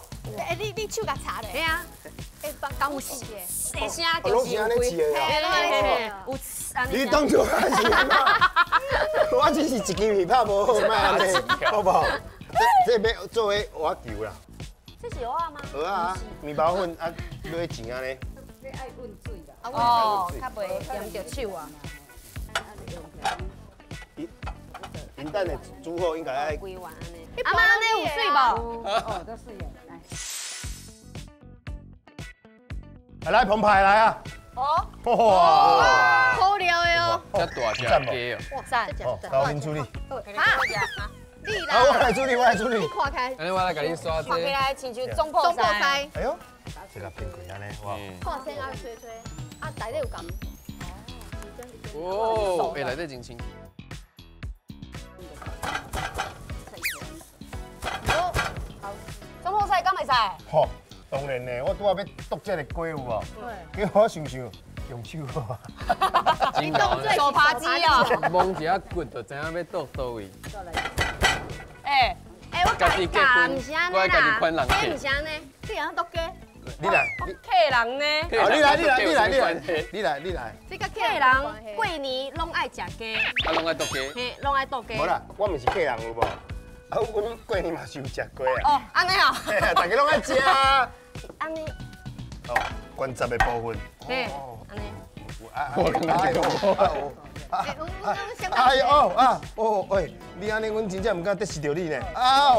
你手甲擦咧？对啊，敢有事诶？声就是拢是安尼试的啊。有你当作安是安怎？我只是一支皮拍无好，卖安尼，好不好？这要作为我球啦。这是蚵仔吗？蚵仔啊，面包粉啊，落钱安尼。你爱滚水啦。哦，较袂黏着手啊。银蛋的煮好应该爱。阿妈，你有水无？哦，都水的，来。来澎湃来啊！哦。哇！好料的哦。这大只鸡哦。哇塞！哦，交恁处理。你来。我来处理，我来处理。你看开。安尼我来甲你刷这。看起来亲像中破菜。哎呦，这个偏贵安尼，哇！看先啊，吹，啊，内底有咁。哦，哎，内底真清气。中破菜敢袂使？吼，当然呢，我拄仔要剁这个鸡有无？叫我想想，用手好。真搞呢。手扒鸡哦。摸一下骨就知影要剁倒位。哎，我家己结婚，我爱家己款人这唔是安尼，这样都给。你来，客人呢？你来。这个客人过年拢爱食鸡，啊，拢爱剁鸡，嘿，拢爱剁鸡。无啦，我毋是客人有无？啊，阮过年嘛是有食鸡啊。哦，安尼哦。大家拢爱食。安尼。哦，关节的部分。嘿，安尼。我感觉这个哎呦喂，你安尼阮真正唔敢得罪到你呢。阿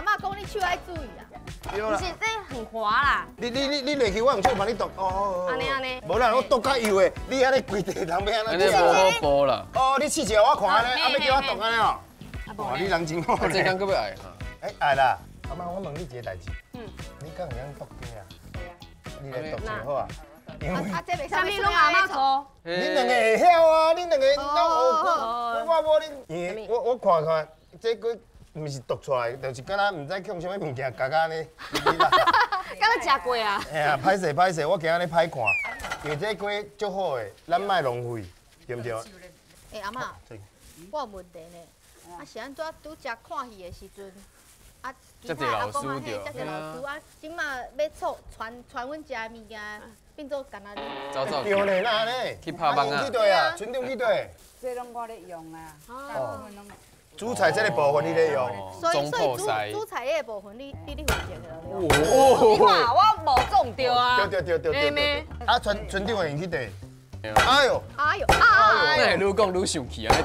嬷讲你手爱注意啊。不是，这很滑啦。你落去，我用手帮你剁。安尼。无啦，我剁较幼的，你安尼规地人要安怎？安尼无好剥啦。哦，你试一下我看安尼，啊要叫我剁安尼哦。哇，你人真好呢。这刚搁要爱哈。爱啦。阿妈，我问你一个代志。你敢会晓剁鸡啊？你来剁就好啊。这袂啥物拢阿妈做。恁两个会晓啊？恁两个拢学过，我无恁。我看，这个。毋是剁出来，就是敢若毋知用啥物物件夹安尼。敢若食过啊？哎呀，歹势，我今仔日歹看，因为这鸡足好诶，咱莫浪费，对不对？哎，阿嬷，我有问题呢。啊，是安怎拄食看戏的时阵，啊，其他阿公啊，嘿，遮侪老师啊，即马要传阮食的物件，变做干那哩。走。对呢，那呢？去拍网啊？去对啊，村长去对。这拢我咧用啊。哦。煮菜这个部分你咧用，所以煮菜迄个部分你负责的。你看我无中着啊！对。啊，村长会用去地。哎呦！那愈讲愈生气啊！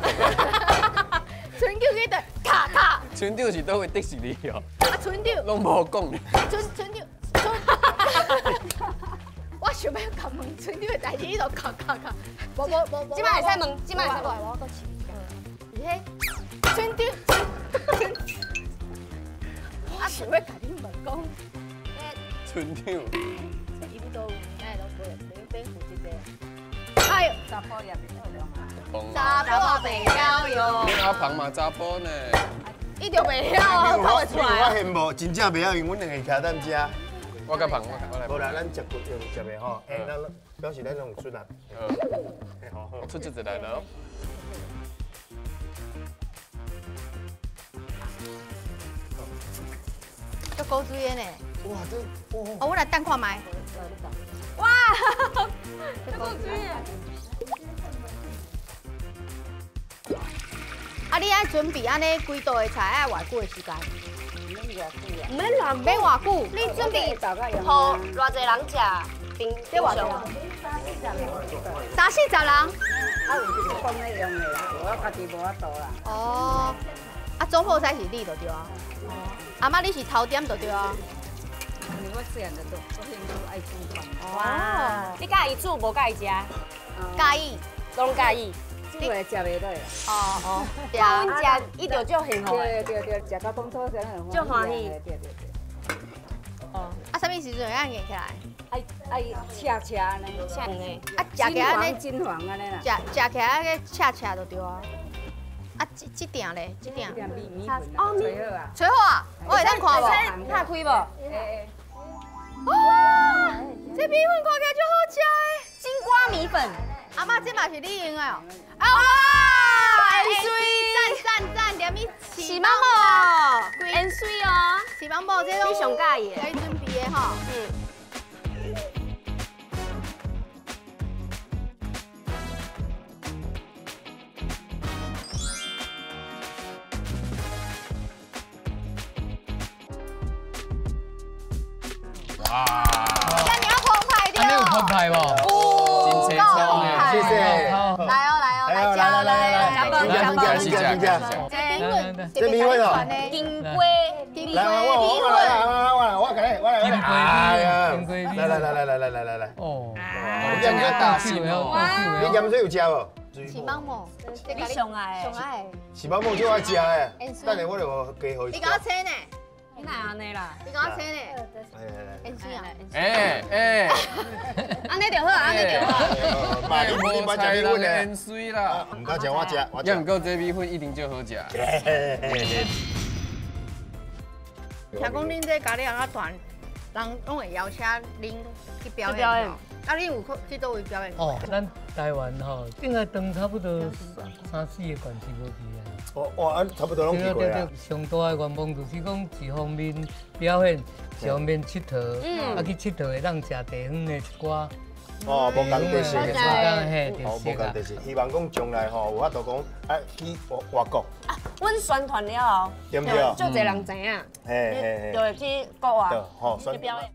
村长去地，咔。村长是倒会得罪你哦。啊，村长。拢无讲。村长。我想要甲问村长的代志，你都咔。无。即摆会使问，即摆会使问。我搁试一下。村长，我想要甲你问讲，村长，伊都有，哎，都袂负责个。哎呦，查甫也袂晓用啊。查甫袂晓用。你阿旁嘛查甫呢？伊就袂晓讲会出来。我嫌无，真正袂晓用，阮两个徛等遮。我甲旁，我来。无啦，咱食骨用食袂吼，咱表示咱用出力。好，出就来了。足高水的呢！哇，这哦，我来等看卖。哇，足高水的。啊，你爱准备安尼几道的菜，爱偌久的时间？唔免偌久，你准备互偌济人食，冰这偌济？30-40人。啊，有一个公咧用的啦，我家己无法度啦。哦，啊，总铺菜是你就对啊。阿妈，你是头点就对啊。我细汉就做，我兴趣爱煮饭。哇！你介意煮无介意食？介意，拢介意。煮来食袂落。哦，阮食伊就足幸福。对，食到崩肚真很足欢喜。对。哦，啊，啥物时阵会按硬起来？爱切呢，切呢。啊，食起来金黄安尼啦。食起来个切就对啊。啊，这点咧，这点。米粉啊，吹好啊。吹好啊，我会当看无？拍开无？哇，这米粉看起来足好食的，金瓜米粉。阿妈，这嘛是你用的哦。哇，很水，赞，连米是毛毛，很水哦。是毛毛，这种你上介意的。该准备的吼。哇！那你要澎湃的。你有澎湃无？真清楚呢，谢谢。来加这米粉哦，金龟，来，我来。哎呀，来。哦，你盐水大心哦，你盐水有吃无？是毛毛，你上爱，是毛毛最爱吃的，等下我就加好。你给我切呢？你哪安尼啦？你给我切呢？盐水啊！安尼就好，安尼就好。妈，你莫食米粉盐水啦，唔敢食，我食。也唔过这米粉一定就好食。听讲恁这家里人啊团，人拢会邀请恁去表演。啊，你有去倒位表演？哦，咱台湾吼，顶下长差不多3、4个县市无去啊。哦哇，差不多拢去过啊。上大的愿望就是讲一方面表演，一方面佚佗，啊去佚佗会当食地方的一寡。哦，无共地色的，哦，无共地色。希望讲将来吼有法度讲啊去外国。啊，阮宣传了后，对不对？就侪人知影，就会去国外去表演。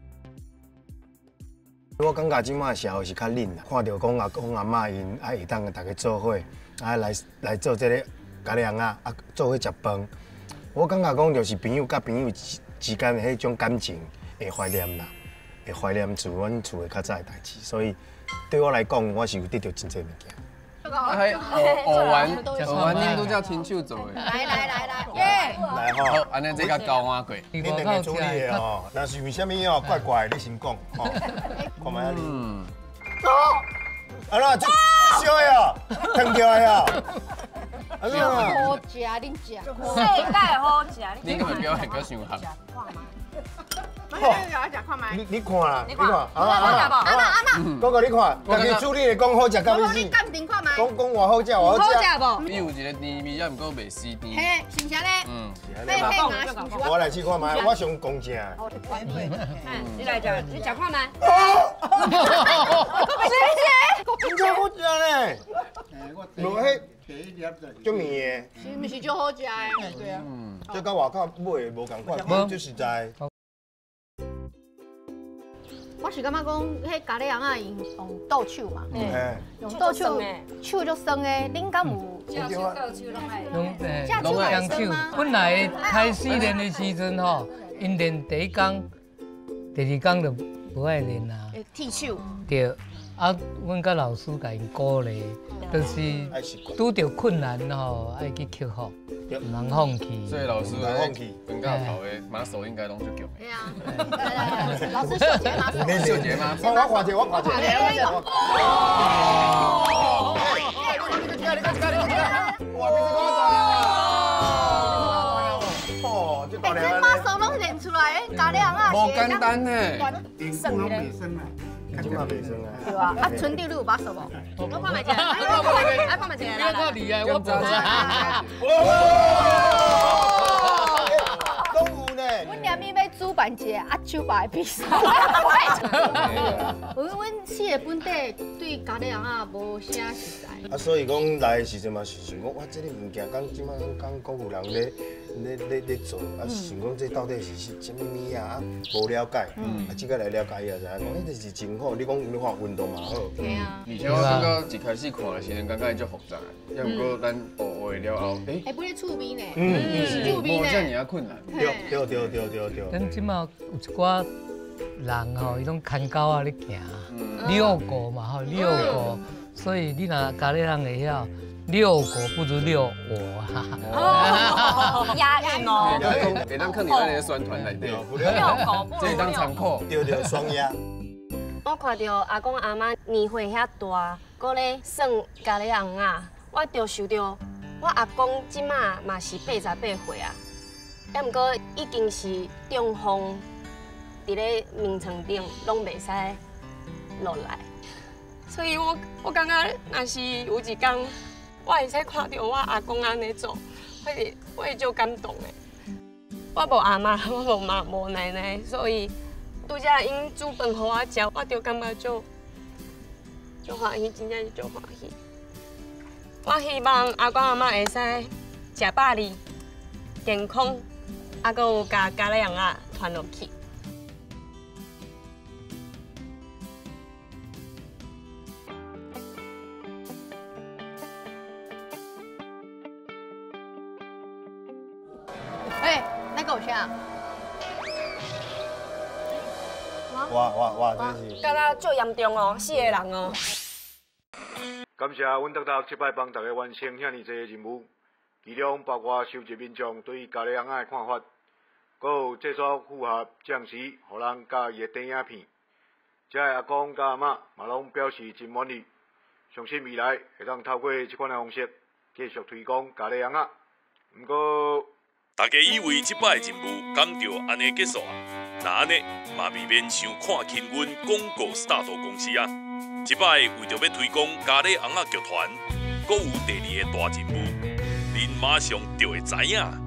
我感觉即摆社会是较冷啦，看到讲阿公阿嬷因会当大家做伙，来做这个咖喱红啊，做伙食饭。我感觉讲就是朋友甲朋友之间的迄种感情会怀念啦。会怀念住阮厝的较早的代志，所以对我来讲，我是有得到真侪物件。蚵丸恁都叫亲手做的。来，耶！来吼，好，安尼这个交换过。恁两个处理的吼，若是为虾米哦怪怪的，你先讲吼。看卖啊你。走。啊那这烧的哦，烫掉的哦。好食，恁食。世界好食，恁根本表现搁伤合。你看啦，你看，阿妈，哥哥你看，家己煮你讲好食到要死，讲偌好食，偌好食。你有一个甜味，也毋过袂死甜。嘿，是不是咧？我来试看卖，我上公正。你来食，你食看卖。真正好食咧！无迄足面的，是毋是足好食的？对啊。这甲外口买的无共款，最实在。我是感觉讲，迄咖喱红啊，用豆手嘛，用豆手，手足酸的，恁敢有？用香手。本来开始练的时阵吼，因练第一天，第二天就无爱练啦。剃手。对，啊，阮甲老师甲因鼓励，就是拄着困难吼，爱去克服。唔能放弃，所以老师的本教头的马手应该拢足强。对啊，来，老师秀杰马手。你秀杰吗？我看者，我看者。哦，这大这马手拢练出来，咖喱红啊，无简单呢。生咧，生啊。即马袂算啊。对啊，啊，纯弟你有把手无？我看卖一下，我看卖一下，你较厉害，我无啦。都有呢。阮念咪要主办一个阿手把的比赛。阮四个本地对咖喱红啊无啥实在。啊，所以讲来的时阵嘛是想讲，哇，这个物件讲即马讲国有人咧做，啊，想讲这到底是啥物物啊？无了解，啊，即个来了解以后，就讲，迄就是真好。你讲你看运动嘛好，对啊。而且我感觉一开始看的时阵，感觉伊足复杂，也毋过咱学了后，还不咧趣味呢，趣味呢，无遮尔啊困难。对。咱即马有一寡人吼，伊拢牵狗仔咧行，遛狗嘛吼，遛狗。所以你若咖喱人会晓遛狗，不如遛我哈。押韵哦。会当肯定咱个宣传内底。遛狗不如这当参考。对，双押。我看到阿公阿妈年岁遐大，搁咧算咖喱红啊，我就想到我阿公即马嘛是88岁啊，也毋过已经是中风，伫咧眠床顶拢袂使落来。所以我感觉，若是有一天，我会使看到我阿公安尼做，我会足感动的。我无阿妈，我无妈，无奶奶，所以拄则因煮饭互我食，我就感觉足欢喜，真正是足欢喜。我希望阿公阿妈会使食饱哩、健康，啊，搁有甲咖喱红啊传落去。那个有啥？哇，真是。敢若足严重哦，4个人哦。感谢阮德德即摆帮大家完成遐尼济个任务，其中包括收集民众对于咖喱红仔的看法，阁有制作符合酱时，互人甲伊的电影片。遮个阿公甲阿嬷嘛拢表示真满意，相信未来会当透过即款的方式继续推广咖喱红仔。毋过，大家以为即摆的任务敢就安尼结束啊？那安尼嘛未免伤看轻阮广告 start 公司啊！即摆为着要推广咖喱红仔剧团，阁有第2个大任务，您马上就会知影。